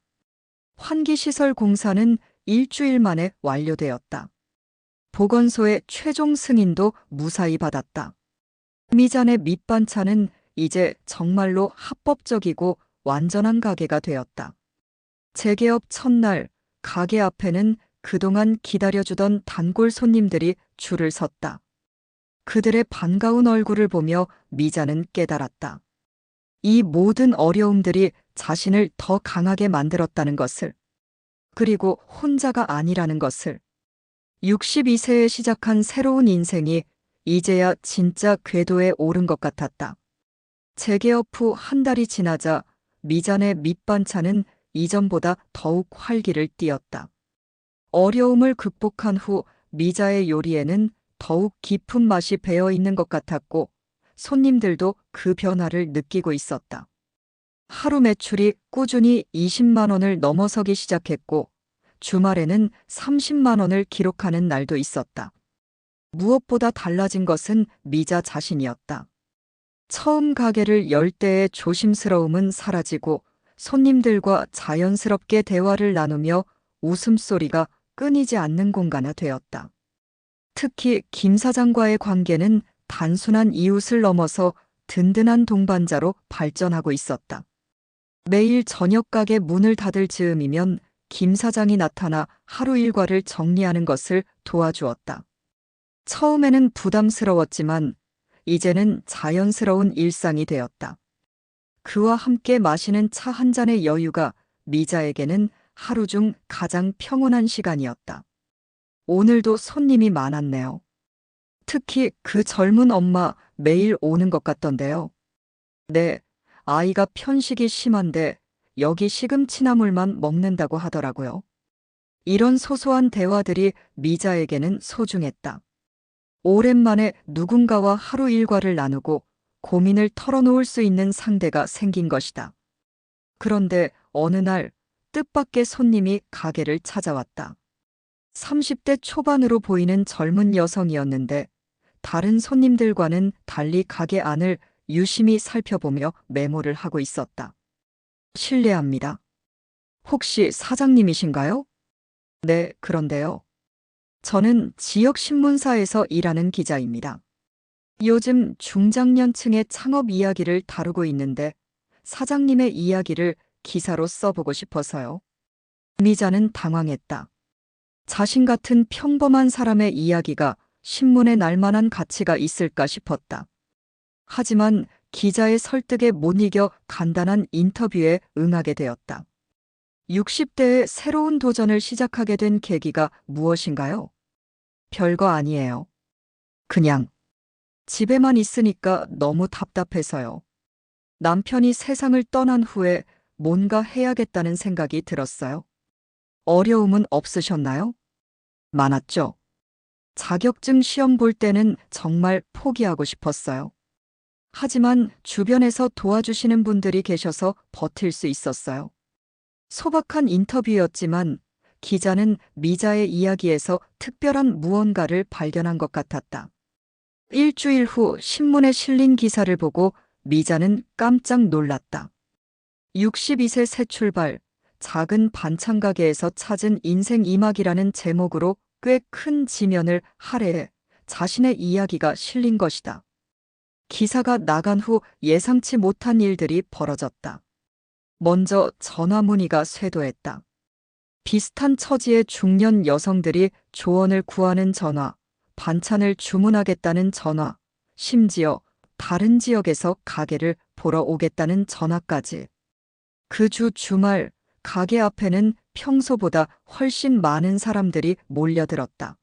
환기시설 공사는 일주일 만에 완료되었다. 보건소의 최종 승인도 무사히 받았다. 미잔의 밑반찬은 이제 정말로 합법적이고 완전한 가게가 되었다. 재개업 첫날, 가게 앞에는 그동안 기다려주던 단골 손님들이 줄을 섰다. 그들의 반가운 얼굴을 보며 미자는 깨달았다. 이 모든 어려움들이 자신을 더 강하게 만들었다는 것을, 그리고 혼자가 아니라는 것을. 62세에 시작한 새로운 인생이 이제야 진짜 궤도에 오른 것 같았다. 재개업 후 한 달이 지나자 미잔의 밑반찬은 이전보다 더욱 활기를 띠었다. 어려움을 극복한 후 미자의 요리에는 더욱 깊은 맛이 배어 있는 것 같았고, 손님들도 그 변화를 느끼고 있었다. 하루 매출이 꾸준히 20만 원을 넘어서기 시작했고, 주말에는 30만 원을 기록하는 날도 있었다. 무엇보다 달라진 것은 미자 자신이었다. 처음 가게를 열 때의 조심스러움은 사라지고, 손님들과 자연스럽게 대화를 나누며 웃음소리가 끊이지 않는 공간이 되었다. 특히 김 사장과의 관계는 단순한 이웃을 넘어서 든든한 동반자로 발전하고 있었다. 매일 저녁 가게 문을 닫을 즈음이면 김 사장이 나타나 하루 일과를 정리하는 것을 도와주었다. 처음에는 부담스러웠지만 이제는 자연스러운 일상이 되었다. 그와 함께 마시는 차 한 잔의 여유가 미자에게는 하루 중 가장 평온한 시간이었다. 오늘도 손님이 많았네요. 특히 그 젊은 엄마 매일 오는 것 같던데요. 네, 아이가 편식이 심한데 여기 시금치나물만 먹는다고 하더라고요. 이런 소소한 대화들이 미자에게는 소중했다. 오랜만에 누군가와 하루 일과를 나누고 고민을 털어놓을 수 있는 상대가 생긴 것이다. 그런데 어느 날 뜻밖의 손님이 가게를 찾아왔다. 30대 초반으로 보이는 젊은 여성이었는데 다른 손님들과는 달리 가게 안을 유심히 살펴보며 메모를 하고 있었다. 실례합니다. 혹시 사장님이신가요? 네, 그런데요. 저는 지역 신문사에서 일하는 기자입니다. 요즘 중장년층의 창업 이야기를 다루고 있는데 사장님의 이야기를 기사로 써보고 싶어서요. 미자는 당황했다. 자신 같은 평범한 사람의 이야기가 신문에 날 만한 가치가 있을까 싶었다. 하지만 기자의 설득에 못 이겨 간단한 인터뷰에 응하게 되었다. 60대의 새로운 도전을 시작하게 된 계기가 무엇인가요? 별거 아니에요. 그냥 집에만 있으니까 너무 답답해서요. 남편이 세상을 떠난 후에 뭔가 해야겠다는 생각이 들었어요. 어려움은 없으셨나요? 많았죠. 자격증 시험 볼 때는 정말 포기하고 싶었어요. 하지만 주변에서 도와주시는 분들이 계셔서 버틸 수 있었어요. 소박한 인터뷰였지만 기자는 미자의 이야기에서 특별한 무언가를 발견한 것 같았다. 일주일 후 신문에 실린 기사를 보고 미자는 깜짝 놀랐다. 62세 새 출발, 작은 반찬 가게에서 찾은 인생 이막이라는 제목으로 꽤 큰 지면을 할애해 자신의 이야기가 실린 것이다. 기사가 나간 후 예상치 못한 일들이 벌어졌다. 먼저 전화 문의가 쇄도했다. 비슷한 처지의 중년 여성들이 조언을 구하는 전화, 반찬을 주문하겠다는 전화, 심지어 다른 지역에서 가게를 보러 오겠다는 전화까지. 그 주 주말 가게 앞에는 평소보다 훨씬 많은 사람들이 몰려들었다.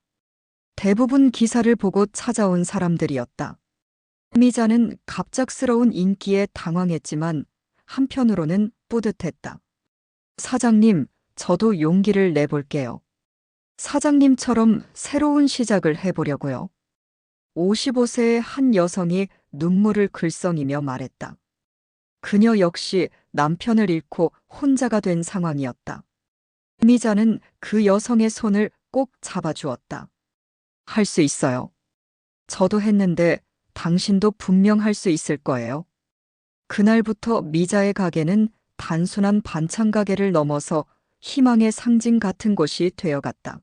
대부분 기사를 보고 찾아온 사람들이었다. 미자는 갑작스러운 인기에 당황했지만 한편으로는 뿌듯했다. 사장님, 저도 용기를 내볼게요. 사장님처럼 새로운 시작을 해보려고요. 55세의 한 여성이 눈물을 글썽이며 말했다. 그녀 역시 남편을 잃고 혼자가 된 상황이었다. 미자는 그 여성의 손을 꼭 잡아주었다. 할 수 있어요. 저도 했는데 당신도 분명 할 수 있을 거예요. 그날부터 미자의 가게는 단순한 반찬 가게를 넘어서 희망의 상징 같은 곳이 되어갔다.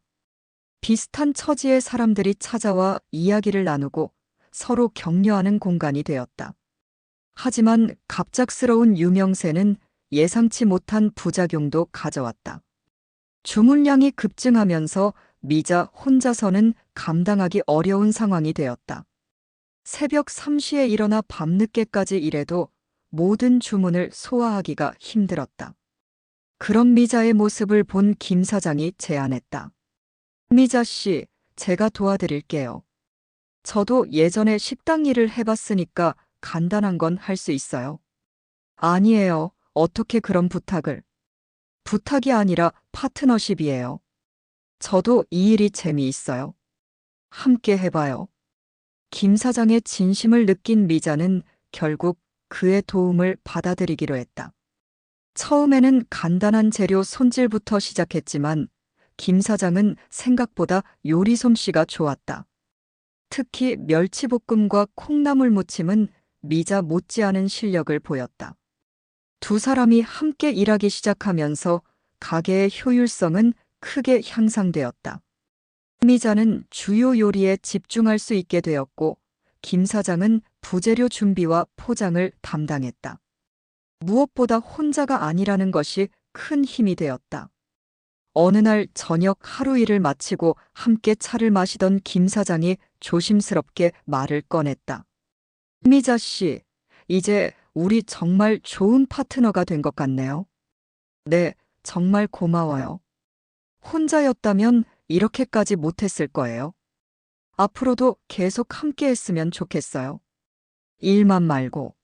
비슷한 처지의 사람들이 찾아와 이야기를 나누고 서로 격려하는 공간이 되었다. 하지만 갑작스러운 유명세는 예상치 못한 부작용도 가져왔다. 주문량이 급증하면서 미자 혼자서는 감당하기 어려운 상황이 되었다. 새벽 3시에 일어나 밤늦게까지 일해도 모든 주문을 소화하기가 힘들었다. 그런 미자의 모습을 본 김 사장이 제안했다. 미자 씨, 제가 도와드릴게요. 저도 예전에 식당 일을 해봤으니까 간단한 건 할 수 있어요. 아니에요. 어떻게 그런 부탁을. 부탁이 아니라 파트너십이에요. 저도 이 일이 재미있어요. 함께 해봐요. 김 사장의 진심을 느낀 미자는 결국 그의 도움을 받아들이기로 했다. 처음에는 간단한 재료 손질부터 시작했지만 김 사장은 생각보다 요리 솜씨가 좋았다. 특히 멸치볶음과 콩나물 무침은 미자 못지않은 실력을 보였다. 두 사람이 함께 일하기 시작하면서 가게의 효율성은 크게 향상되었다. 미자는 주요 요리에 집중할 수 있게 되었고 김 사장은 부재료 준비와 포장을 담당했다. 무엇보다 혼자가 아니라는 것이 큰 힘이 되었다. 어느 날 저녁 하루 일을 마치고 함께 차를 마시던 김 사장이 조심스럽게 말을 꺼냈다. 미자 씨, 이제 우리 정말 좋은 파트너가 된 것 같네요. 네, 정말 고마워요. 혼자였다면 이렇게까지 못했을 거예요. 앞으로도 계속 함께 했으면 좋겠어요. 일만 말고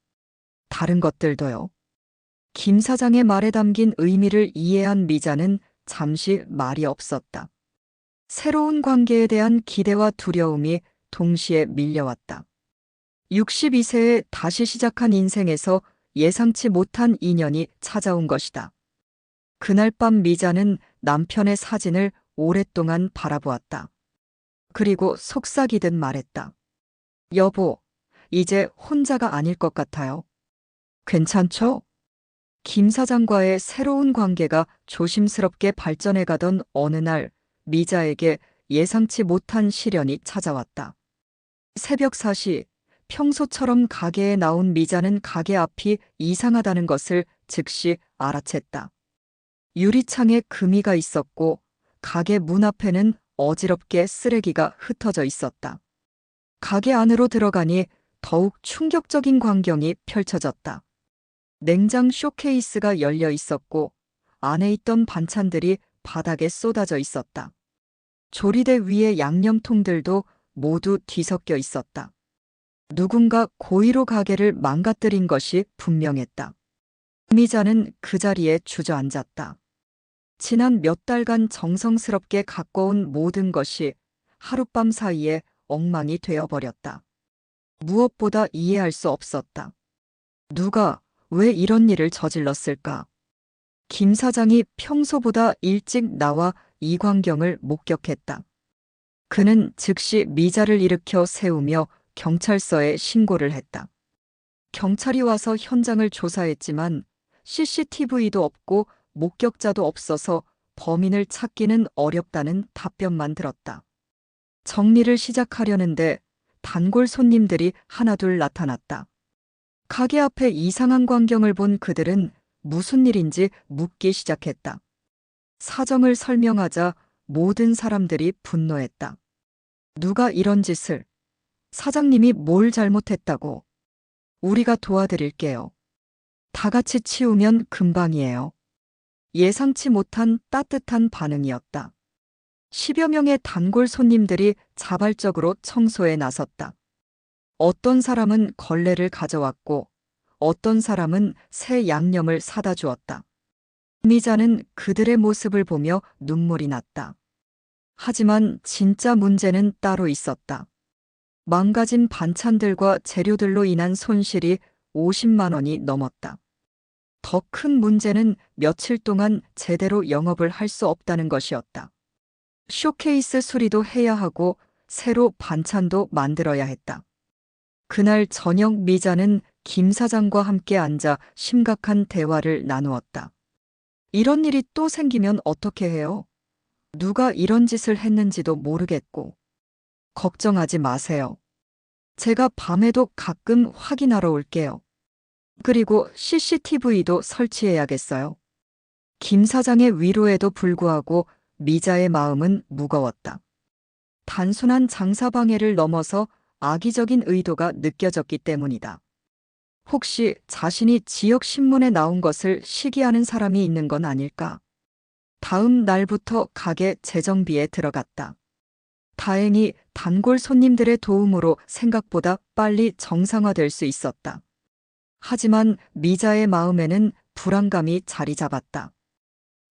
다른 것들도요. 김 사장의 말에 담긴 의미를 이해한 미자는 잠시 말이 없었다. 새로운 관계에 대한 기대와 두려움이 동시에 밀려왔다. 62세에 다시 시작한 인생에서 예상치 못한 인연이 찾아온 것이다. 그날 밤 미자는 남편의 사진을 오랫동안 바라보았다. 그리고 속삭이듯 말했다. 여보, 이제 혼자가 아닐 것 같아요. 괜찮죠? 김 사장과의 새로운 관계가 조심스럽게 발전해가던 어느 날 미자에게 예상치 못한 시련이 찾아왔다. 새벽 4시, 평소처럼 가게에 나온 미자는 가게 앞이 이상하다는 것을 즉시 알아챘다. 유리창에 금이가 있었고 가게 문 앞에는 어지럽게 쓰레기가 흩어져 있었다. 가게 안으로 들어가니 더욱 충격적인 광경이 펼쳐졌다. 냉장 쇼케이스가 열려 있었고 안에 있던 반찬들이 바닥에 쏟아져 있었다. 조리대 위의 양념통들도 모두 뒤섞여 있었다. 누군가 고의로 가게를 망가뜨린 것이 분명했다. 미자는 그 자리에 주저앉았다. 지난 몇 달간 정성스럽게 가꿔온 모든 것이 하룻밤 사이에 엉망이 되어버렸다. 무엇보다 이해할 수 없었다. 누가 왜 이런 일을 저질렀을까? 김 사장이 평소보다 일찍 나와 이 광경을 목격했다. 그는 즉시 미자를 일으켜 세우며 경찰서에 신고를 했다. 경찰이 와서 현장을 조사했지만 CCTV도 없고 목격자도 없어서 범인을 찾기는 어렵다는 답변만 들었다. 정리를 시작하려는데 단골 손님들이 하나둘 나타났다. 가게 앞에 이상한 광경을 본 그들은 무슨 일인지 묻기 시작했다. 사정을 설명하자 모든 사람들이 분노했다. 누가 이런 짓을? 사장님이 뭘 잘못했다고? 우리가 도와드릴게요. 다 같이 치우면 금방이에요. 예상치 못한 따뜻한 반응이었다. 10여 명의 단골 손님들이 자발적으로 청소에 나섰다. 어떤 사람은 걸레를 가져왔고 어떤 사람은 새 양념을 사다 주었다. 미자는 그들의 모습을 보며 눈물이 났다. 하지만 진짜 문제는 따로 있었다. 망가진 반찬들과 재료들로 인한 손실이 50만 원이 넘었다. 더 큰 문제는 며칠 동안 제대로 영업을 할 수 없다는 것이었다. 쇼케이스 수리도 해야 하고 새로 반찬도 만들어야 했다. 그날 저녁 미자는 김 사장과 함께 앉아 심각한 대화를 나누었다. 이런 일이 또 생기면 어떻게 해요? 누가 이런 짓을 했는지도 모르겠고. 걱정하지 마세요. 제가 밤에도 가끔 확인하러 올게요. 그리고 CCTV도 설치해야겠어요. 김 사장의 위로에도 불구하고 미자의 마음은 무거웠다. 단순한 장사 방해를 넘어서 악의적인 의도가 느껴졌기 때문이다. 혹시 자신이 지역 신문에 나온 것을 시기하는 사람이 있는 건 아닐까? 다음 날부터 가게 재정비에 들어갔다. 다행히 단골 손님들의 도움으로 생각보다 빨리 정상화될 수 있었다. 하지만 미자의 마음에는 불안감이 자리 잡았다.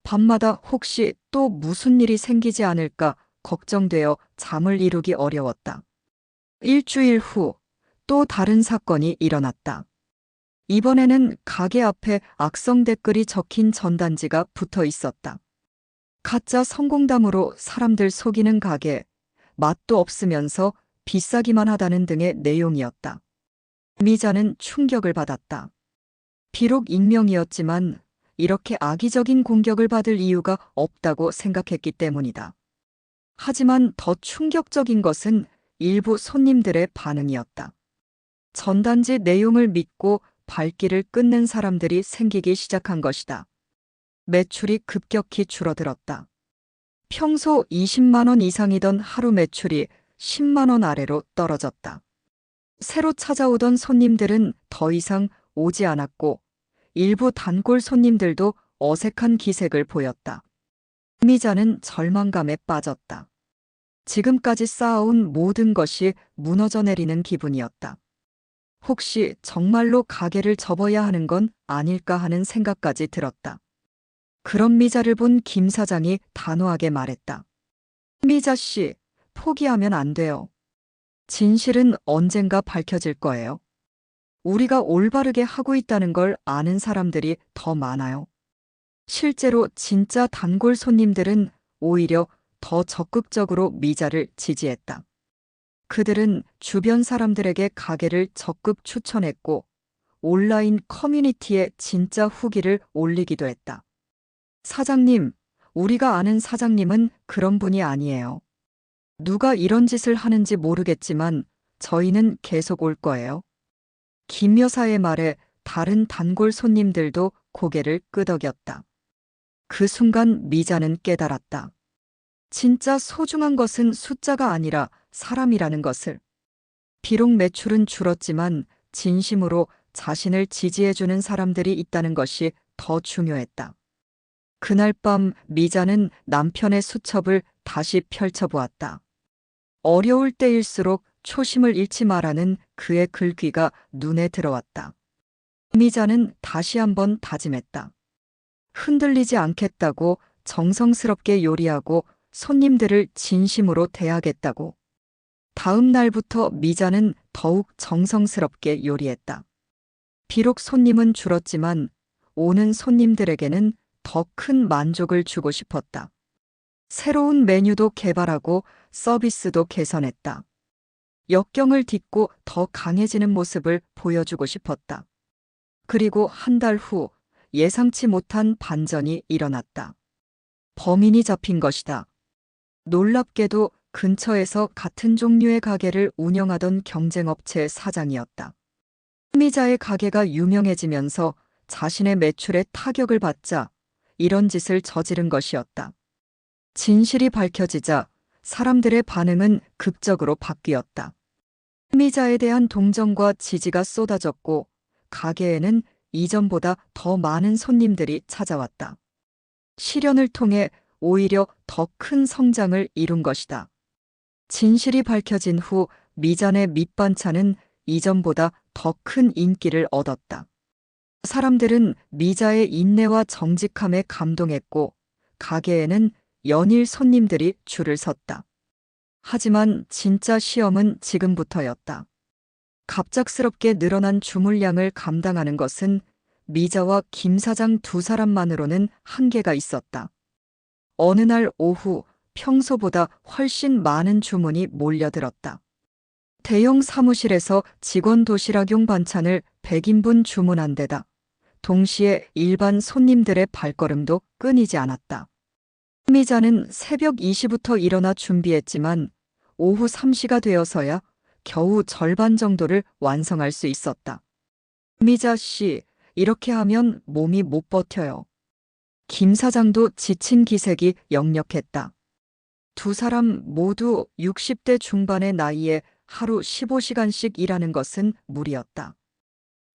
밤마다 혹시 또 무슨 일이 생기지 않을까 걱정되어 잠을 이루기 어려웠다. 일주일 후 또 다른 사건이 일어났다. 이번에는 가게 앞에 악성 댓글이 적힌 전단지가 붙어 있었다. 가짜 성공담으로 사람들 속이는 가게, 맛도 없으면서 비싸기만 하다는 등의 내용이었다. 미자는 충격을 받았다. 비록 익명이었지만 이렇게 악의적인 공격을 받을 이유가 없다고 생각했기 때문이다. 하지만 더 충격적인 것은 일부 손님들의 반응이었다. 전단지 내용을 믿고 발길을 끊는 사람들이 생기기 시작한 것이다. 매출이 급격히 줄어들었다. 평소 20만 원 이상이던 하루 매출이 10만 원 아래로 떨어졌다. 새로 찾아오던 손님들은 더 이상 오지 않았고 일부 단골 손님들도 어색한 기색을 보였다. 미자는 절망감에 빠졌다. 지금까지 쌓아온 모든 것이 무너져 내리는 기분이었다. 혹시 정말로 가게를 접어야 하는 건 아닐까 하는 생각까지 들었다. 그런 미자를 본 김 사장이 단호하게 말했다. 미자 씨, 포기하면 안 돼요. 진실은 언젠가 밝혀질 거예요. 우리가 올바르게 하고 있다는 걸 아는 사람들이 더 많아요. 실제로 진짜 단골 손님들은 오히려 더 적극적으로 미자를 지지했다. 그들은 주변 사람들에게 가게를 적극 추천했고 온라인 커뮤니티에 진짜 후기를 올리기도 했다. 사장님, 우리가 아는 사장님은 그런 분이 아니에요. 누가 이런 짓을 하는지 모르겠지만 저희는 계속 올 거예요. 김 여사의 말에 다른 단골 손님들도 고개를 끄덕였다. 그 순간 미자는 깨달았다. 진짜 소중한 것은 숫자가 아니라 사람이라는 것을. 비록 매출은 줄었지만 진심으로 자신을 지지해주는 사람들이 있다는 것이 더 중요했다. 그날 밤 미자는 남편의 수첩을 다시 펼쳐보았다. 어려울 때일수록 초심을 잃지 말라는 그의 글귀가 눈에 들어왔다. 미자는 다시 한번 다짐했다. 흔들리지 않겠다고, 정성스럽게 요리하고 손님들을 진심으로 대하겠다고. 다음 날부터 미자는 더욱 정성스럽게 요리했다. 비록 손님은 줄었지만 오는 손님들에게는 더 큰 만족을 주고 싶었다. 새로운 메뉴도 개발하고 서비스도 개선했다. 역경을 딛고 더 강해지는 모습을 보여주고 싶었다. 그리고 한 달 후 예상치 못한 반전이 일어났다. 범인이 잡힌 것이다. 놀랍게도 근처에서 같은 종류의 가게를 운영하던 경쟁업체 사장이었다. 미자의 가게가 유명해지면서 자신의 매출에 타격을 받자 이런 짓을 저지른 것이었다. 진실이 밝혀지자 사람들의 반응은 급적으로 바뀌었다. 미자에 대한 동정과 지지가 쏟아졌고 가게에는 이전보다 더 많은 손님들이 찾아왔다. 실현을 통해 오히려 더 큰 성장을 이룬 것이다. 진실이 밝혀진 후 미잔의 밑반찬은 이전보다 더 큰 인기를 얻었다. 사람들은 미자의 인내와 정직함에 감동했고 가게에는 연일 손님들이 줄을 섰다. 하지만 진짜 시험은 지금부터였다. 갑작스럽게 늘어난 주물량을 감당하는 것은 미자와 김 사장 두 사람만으로는 한계가 있었다. 어느 날 오후 평소보다 훨씬 많은 주문이 몰려들었다. 대형 사무실에서 직원 도시락용 반찬을 100인분 주문한 데다 동시에 일반 손님들의 발걸음도 끊이지 않았다. 미자는 새벽 2시부터 일어나 준비했지만 오후 3시가 되어서야 겨우 절반 정도를 완성할 수 있었다. 미자 씨, 이렇게 하면 몸이 못 버텨요. 김 사장도 지친 기색이 역력했다. 두 사람 모두 60대 중반의 나이에 하루 15시간씩 일하는 것은 무리였다.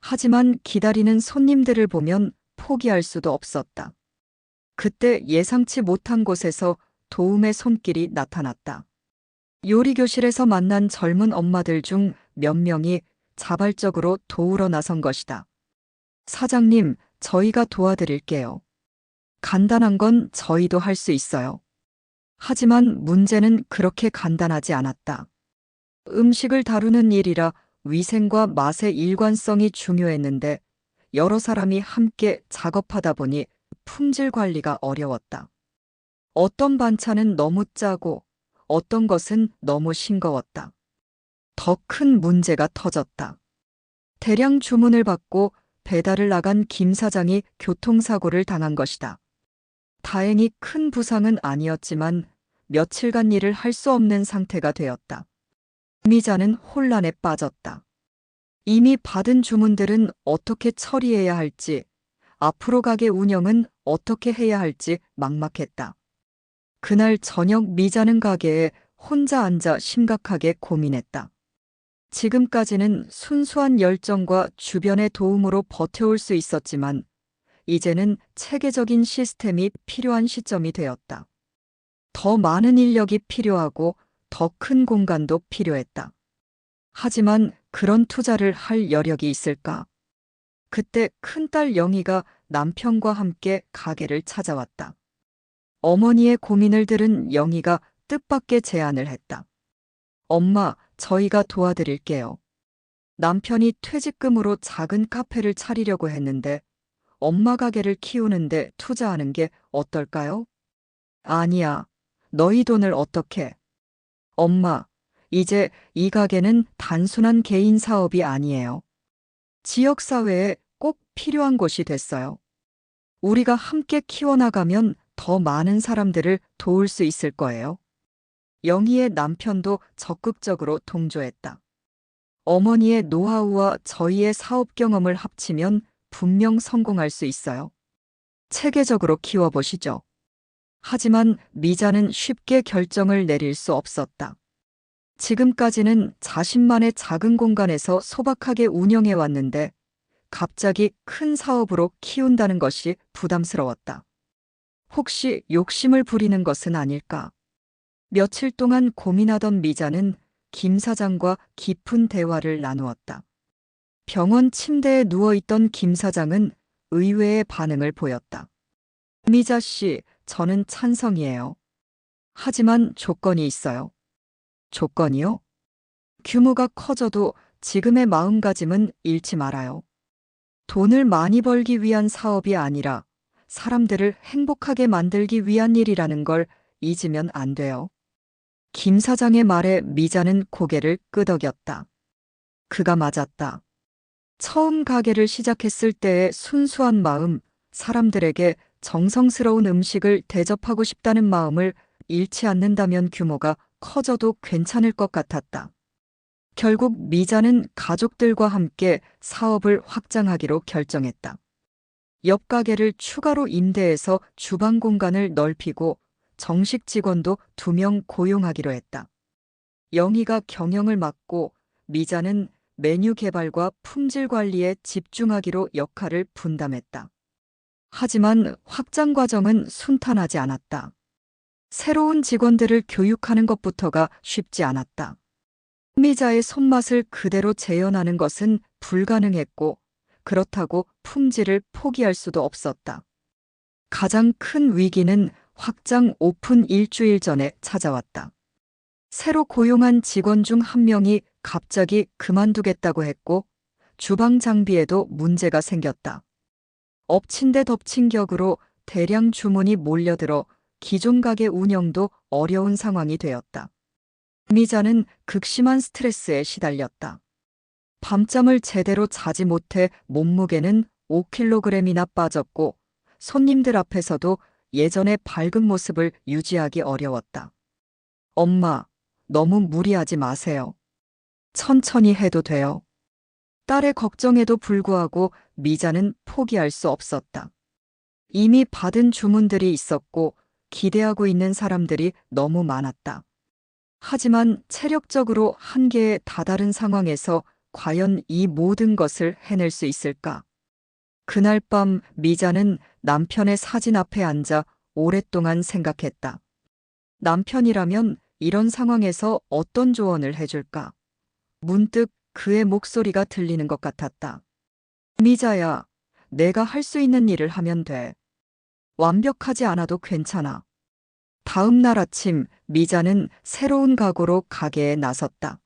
하지만 기다리는 손님들을 보면 포기할 수도 없었다. 그때 예상치 못한 곳에서 도움의 손길이 나타났다. 요리교실에서 만난 젊은 엄마들 중 몇 명이 자발적으로 도우러 나선 것이다. 사장님, 저희가 도와드릴게요. 간단한 건 저희도 할 수 있어요. 하지만 문제는 그렇게 간단하지 않았다. 음식을 다루는 일이라 위생과 맛의 일관성이 중요했는데 여러 사람이 함께 작업하다 보니 품질 관리가 어려웠다. 어떤 반찬은 너무 짜고 어떤 것은 너무 싱거웠다. 더 큰 문제가 터졌다. 대량 주문을 받고 배달을 나간 김 사장이 교통사고를 당한 것이다. 다행히 큰 부상은 아니었지만 며칠간 일을 할 수 없는 상태가 되었다. 미자는 혼란에 빠졌다. 이미 받은 주문들은 어떻게 처리해야 할지, 앞으로 가게 운영은 어떻게 해야 할지 막막했다. 그날 저녁 미자는 가게에 혼자 앉아 심각하게 고민했다. 지금까지는 순수한 열정과 주변의 도움으로 버텨올 수 있었지만 이제는 체계적인 시스템이 필요한 시점이 되었다. 더 많은 인력이 필요하고 더 큰 공간도 필요했다. 하지만 그런 투자를 할 여력이 있을까? 그때 큰딸 영희가 남편과 함께 가게를 찾아왔다. 어머니의 고민을 들은 영희가 뜻밖의 제안을 했다. 엄마, 저희가 도와드릴게요. 남편이 퇴직금으로 작은 카페를 차리려고 했는데 엄마 가게를 키우는데 투자하는 게 어떨까요? 아니야. 너희 돈을 어떻게? 엄마, 이제 이 가게는 단순한 개인 사업이 아니에요. 지역사회에 꼭 필요한 곳이 됐어요. 우리가 함께 키워나가면 더 많은 사람들을 도울 수 있을 거예요. 영희의 남편도 적극적으로 동조했다. 어머니의 노하우와 저희의 사업 경험을 합치면 분명 성공할 수 있어요. 체계적으로 키워보시죠. 하지만 미자는 쉽게 결정을 내릴 수 없었다. 지금까지는 자신만의 작은 공간에서 소박하게 운영해 왔는데 갑자기 큰 사업으로 키운다는 것이 부담스러웠다. 혹시 욕심을 부리는 것은 아닐까? 며칠 동안 고민하던 미자는 김 사장과 깊은 대화를 나누었다. 병원 침대에 누워있던 김 사장은 의외의 반응을 보였다. 미자 씨, 저는 찬성이에요. 하지만 조건이 있어요. 조건이요? 규모가 커져도 지금의 마음가짐은 잃지 말아요. 돈을 많이 벌기 위한 사업이 아니라 사람들을 행복하게 만들기 위한 일이라는 걸 잊으면 안 돼요. 김 사장의 말에 미자는 고개를 끄덕였다. 그가 맞았다. 처음 가게를 시작했을 때의 순수한 마음, 사람들에게 정성스러운 음식을 대접하고 싶다는 마음을 잃지 않는다면 규모가 커져도 괜찮을 것 같았다. 결국 미자는 가족들과 함께 사업을 확장하기로 결정했다. 옆 가게를 추가로 임대해서 주방 공간을 넓히고 정식 직원도 2명 고용하기로 했다. 영희가 경영을 맡고 미자는 메뉴 개발과 품질 관리에 집중하기로 역할을 분담했다. 하지만 확장 과정은 순탄하지 않았다. 새로운 직원들을 교육하는 것부터가 쉽지 않았다. 미자의 손맛을 그대로 재현하는 것은 불가능했고, 그렇다고 품질을 포기할 수도 없었다. 가장 큰 위기는 확장 오픈 일주일 전에 찾아왔다. 새로 고용한 직원 중 1명이 갑자기 그만두겠다고 했고, 주방 장비에도 문제가 생겼다. 엎친 데 덮친 격으로 대량 주문이 몰려들어 기존 가게 운영도 어려운 상황이 되었다. 미자는 극심한 스트레스에 시달렸다. 밤잠을 제대로 자지 못해 몸무게는 5kg이나 빠졌고 손님들 앞에서도 예전의 밝은 모습을 유지하기 어려웠다. 엄마, 너무 무리하지 마세요. 천천히 해도 돼요. 딸의 걱정에도 불구하고 미자는 포기할 수 없었다. 이미 받은 주문들이 있었고 기대하고 있는 사람들이 너무 많았다. 하지만 체력적으로 한계에 다다른 상황에서 과연 이 모든 것을 해낼 수 있을까? 그날 밤 미자는 남편의 사진 앞에 앉아 오랫동안 생각했다. 남편이라면 이런 상황에서 어떤 조언을 해줄까? 문득 그의 목소리가 들리는 것 같았다. 미자야, 내가 할 수 있는 일을 하면 돼. 완벽하지 않아도 괜찮아. 다음 날 아침 미자는 새로운 각오로 가게에 나섰다.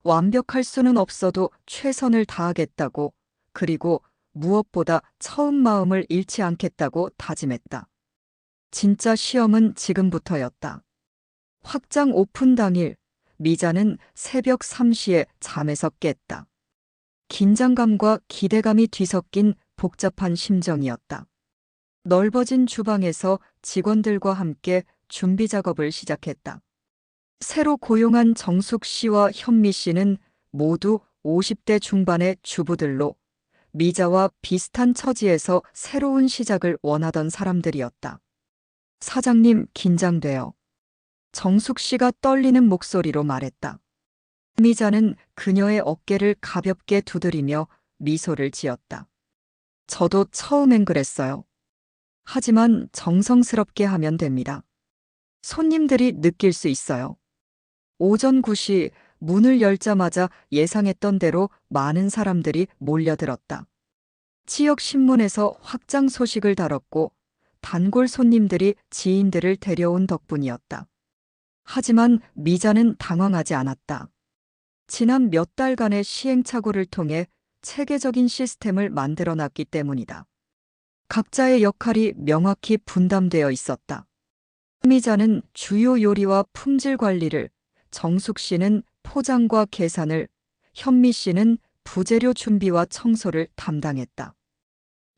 완벽할 수는 없어도 최선을 다하겠다고, 그리고 무엇보다 처음 마음을 잃지 않겠다고 다짐했다. 진짜 시험은 지금부터였다. 확장 오픈 당일, 미자는 새벽 3시에 잠에서 깼다. 긴장감과 기대감이 뒤섞인 복잡한 심정이었다. 넓어진 주방에서 직원들과 함께 준비 작업을 시작했다. 새로 고용한 정숙 씨와 현미 씨는 모두 50대 중반의 주부들로 미자와 비슷한 처지에서 새로운 시작을 원하던 사람들이었다. 사장님, 긴장돼요. 정숙 씨가 떨리는 목소리로 말했다. 미자는 그녀의 어깨를 가볍게 두드리며 미소를 지었다. 저도 처음엔 그랬어요. 하지만 정성스럽게 하면 됩니다. 손님들이 느낄 수 있어요. 오전 9시 문을 열자마자 예상했던 대로 많은 사람들이 몰려들었다. 지역 신문에서 확장 소식을 다뤘고 단골 손님들이 지인들을 데려온 덕분이었다. 하지만 미자는 당황하지 않았다. 지난 몇 달간의 시행착오를 통해 체계적인 시스템을 만들어 놨기 때문이다. 각자의 역할이 명확히 분담되어 있었다. 미자는 주요 요리와 품질 관리를, 정숙 씨는 포장과 계산을, 현미 씨는 부재료 준비와 청소를 담당했다.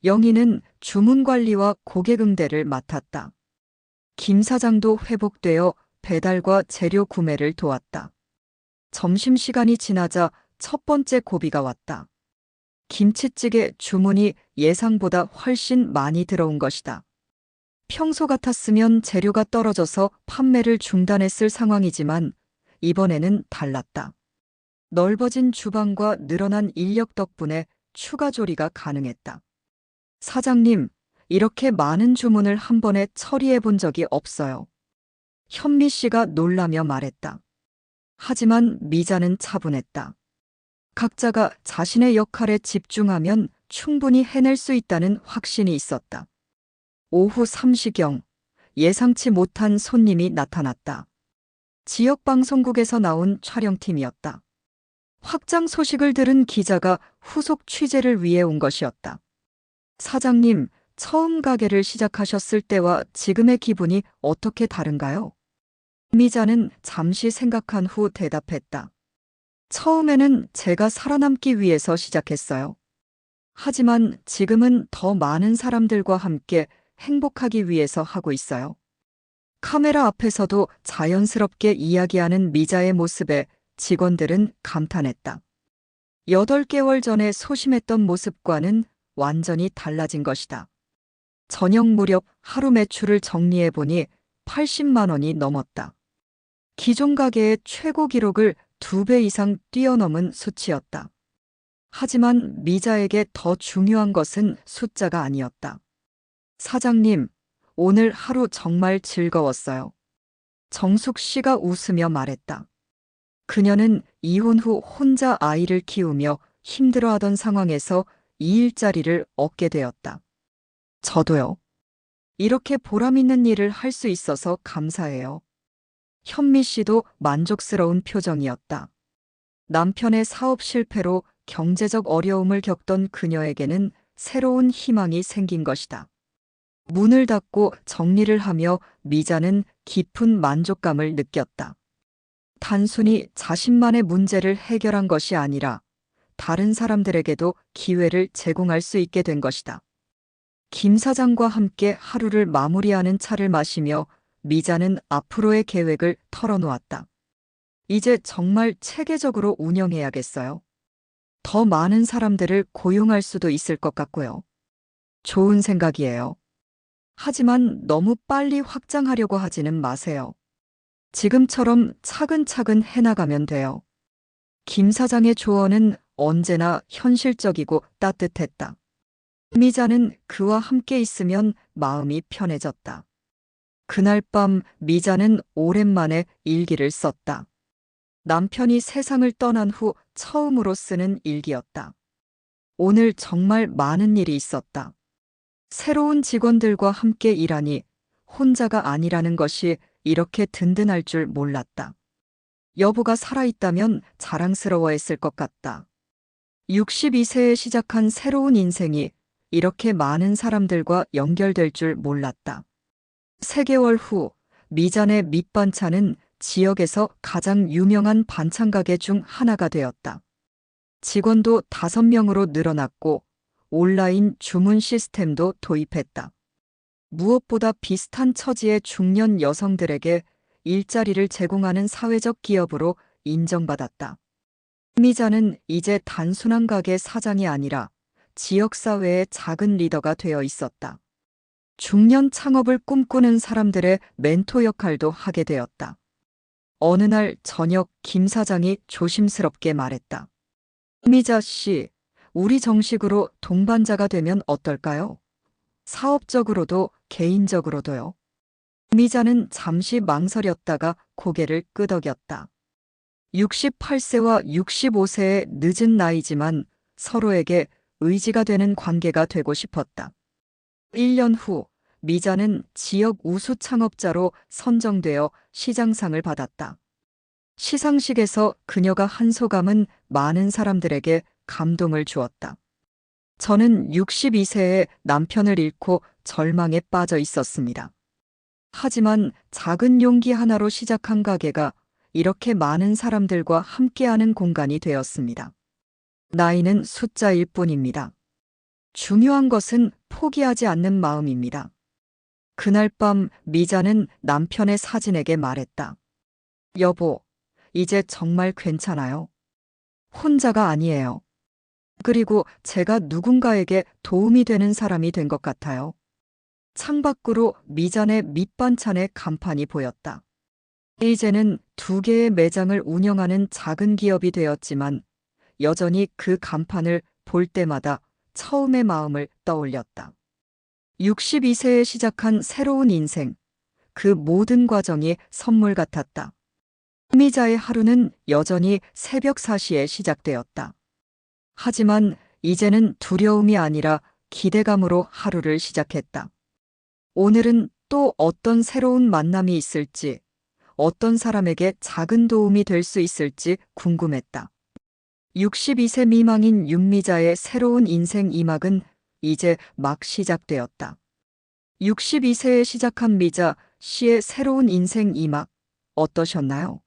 영희는 주문 관리와 고객 응대를 맡았다. 김 사장도 회복되어 배달과 재료 구매를 도왔다. 점심시간이 지나자 첫 번째 고비가 왔다. 김치찌개 주문이 예상보다 훨씬 많이 들어온 것이다. 평소 같았으면 재료가 떨어져서 판매를 중단했을 상황이지만 이번에는 달랐다. 넓어진 주방과 늘어난 인력 덕분에 추가 조리가 가능했다. 사장님, 이렇게 많은 주문을 한 번에 처리해 본 적이 없어요. 현미 씨가 놀라며 말했다. 하지만 미자는 차분했다. 각자가 자신의 역할에 집중하면 충분히 해낼 수 있다는 확신이 있었다. 오후 3시경 예상치 못한 손님이 나타났다. 지역 방송국에서 나온 촬영팀이었다. 확장 소식을 들은 기자가 후속 취재를 위해 온 것이었다. 사장님, 처음 가게를 시작하셨을 때와 지금의 기분이 어떻게 다른가요? 미자는 잠시 생각한 후 대답했다. 처음에는 제가 살아남기 위해서 시작했어요. 하지만 지금은 더 많은 사람들과 함께 행복하기 위해서 하고 있어요. 카메라 앞에서도 자연스럽게 이야기하는 미자의 모습에 직원들은 감탄했다. 8개월 전에 소심했던 모습과는 완전히 달라진 것이다. 저녁 무렵 하루 매출을 정리해보니 80만 원이 넘었다. 기존 가게의 최고 기록을 2배 이상 뛰어넘은 수치였다. 하지만 미자에게 더 중요한 것은 숫자가 아니었다. 사장님, 오늘 하루 정말 즐거웠어요. 정숙 씨가 웃으며 말했다. 그녀는 이혼 후 혼자 아이를 키우며 힘들어하던 상황에서 이 일자리를 얻게 되었다. 저도요. 이렇게 보람 있는 일을 할 수 있어서 감사해요. 현미 씨도 만족스러운 표정이었다. 남편의 사업 실패로 경제적 어려움을 겪던 그녀에게는 새로운 희망이 생긴 것이다. 문을 닫고 정리를 하며 미자는 깊은 만족감을 느꼈다. 단순히 자신만의 문제를 해결한 것이 아니라 다른 사람들에게도 기회를 제공할 수 있게 된 것이다. 김 사장과 함께 하루를 마무리하는 차를 마시며 미자는 앞으로의 계획을 털어놓았다. 이제 정말 체계적으로 운영해야겠어요. 더 많은 사람들을 고용할 수도 있을 것 같고요. 좋은 생각이에요. 하지만 너무 빨리 확장하려고 하지는 마세요. 지금처럼 차근차근 해나가면 돼요. 김 사장의 조언은 언제나 현실적이고 따뜻했다. 미자는 그와 함께 있으면 마음이 편해졌다. 그날 밤 미자는 오랜만에 일기를 썼다. 남편이 세상을 떠난 후 처음으로 쓰는 일기였다. 오늘 정말 많은 일이 있었다. 새로운 직원들과 함께 일하니 혼자가 아니라는 것이 이렇게 든든할 줄 몰랐다. 여보가 살아있다면 자랑스러워했을 것 같다. 62세에 시작한 새로운 인생이 이렇게 많은 사람들과 연결될 줄 몰랐다. 3개월 후 미잔의 밑반찬은 지역에서 가장 유명한 반찬 가게 중 하나가 되었다. 직원도 5명으로 늘어났고 온라인 주문 시스템도 도입했다. 무엇보다 비슷한 처지의 중년 여성들에게 일자리를 제공하는 사회적 기업으로 인정받았다. 미자는 이제 단순한 가게 사장이 아니라 지역사회의 작은 리더가 되어 있었다. 중년 창업을 꿈꾸는 사람들의 멘토 역할도 하게 되었다. 어느 날 저녁 김 사장이 조심스럽게 말했다. 미자 씨, 우리 정식으로 동반자가 되면 어떨까요? 사업적으로도 개인적으로도요. 미자는 잠시 망설였다가 고개를 끄덕였다. 68세와 65세의 늦은 나이지만 서로에게 의지가 되는 관계가 되고 싶었다. 1년 후 미자는 지역 우수 창업자로 선정되어 시장상을 받았다. 시상식에서 그녀가 한 소감은 많은 사람들에게 감동을 주었다. 저는 62세에 남편을 잃고 절망에 빠져 있었습니다. 하지만 작은 용기 하나로 시작한 가게가 이렇게 많은 사람들과 함께하는 공간이 되었습니다. 나이는 숫자일 뿐입니다. 중요한 것은 포기하지 않는 마음입니다. 그날 밤 미자는 남편의 사진에게 말했다. 여보, 이제 정말 괜찮아요. 혼자가 아니에요. 그리고 제가 누군가에게 도움이 되는 사람이 된 것 같아요. 창밖으로 미잔의 밑반찬의 간판이 보였다. 이제는 2개의 매장을 운영하는 작은 기업이 되었지만 여전히 그 간판을 볼 때마다 처음의 마음을 떠올렸다. 62세에 시작한 새로운 인생, 그 모든 과정이 선물 같았다. 미자의 하루는 여전히 새벽 4시에 시작되었다. 하지만 이제는 두려움이 아니라 기대감으로 하루를 시작했다. 오늘은 또 어떤 새로운 만남이 있을지, 어떤 사람에게 작은 도움이 될 수 있을지 궁금했다. 62세 미망인 윤미자의 새로운 인생 2막은 이제 막 시작되었다. 62세에 시작한 미자 씨의 새로운 인생 2막, 어떠셨나요?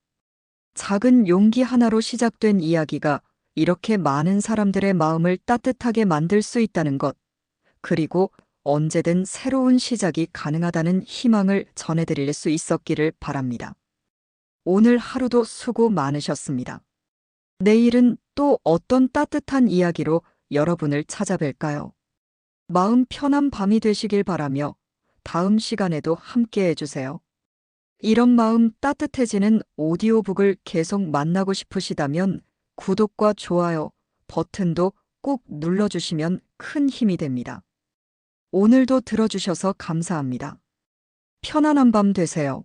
작은 용기 하나로 시작된 이야기가 이렇게 많은 사람들의 마음을 따뜻하게 만들 수 있다는 것, 그리고 언제든 새로운 시작이 가능하다는 희망을 전해드릴 수 있었기를 바랍니다. 오늘 하루도 수고 많으셨습니다. 내일은 또 어떤 따뜻한 이야기로 여러분을 찾아뵐까요? 마음 편한 밤이 되시길 바라며 다음 시간에도 함께 해주세요. 이런 마음 따뜻해지는 오디오북을 계속 만나고 싶으시다면 구독과 좋아요 버튼도 꼭 눌러주시면 큰 힘이 됩니다. 오늘도 들어주셔서 감사합니다. 편안한 밤 되세요.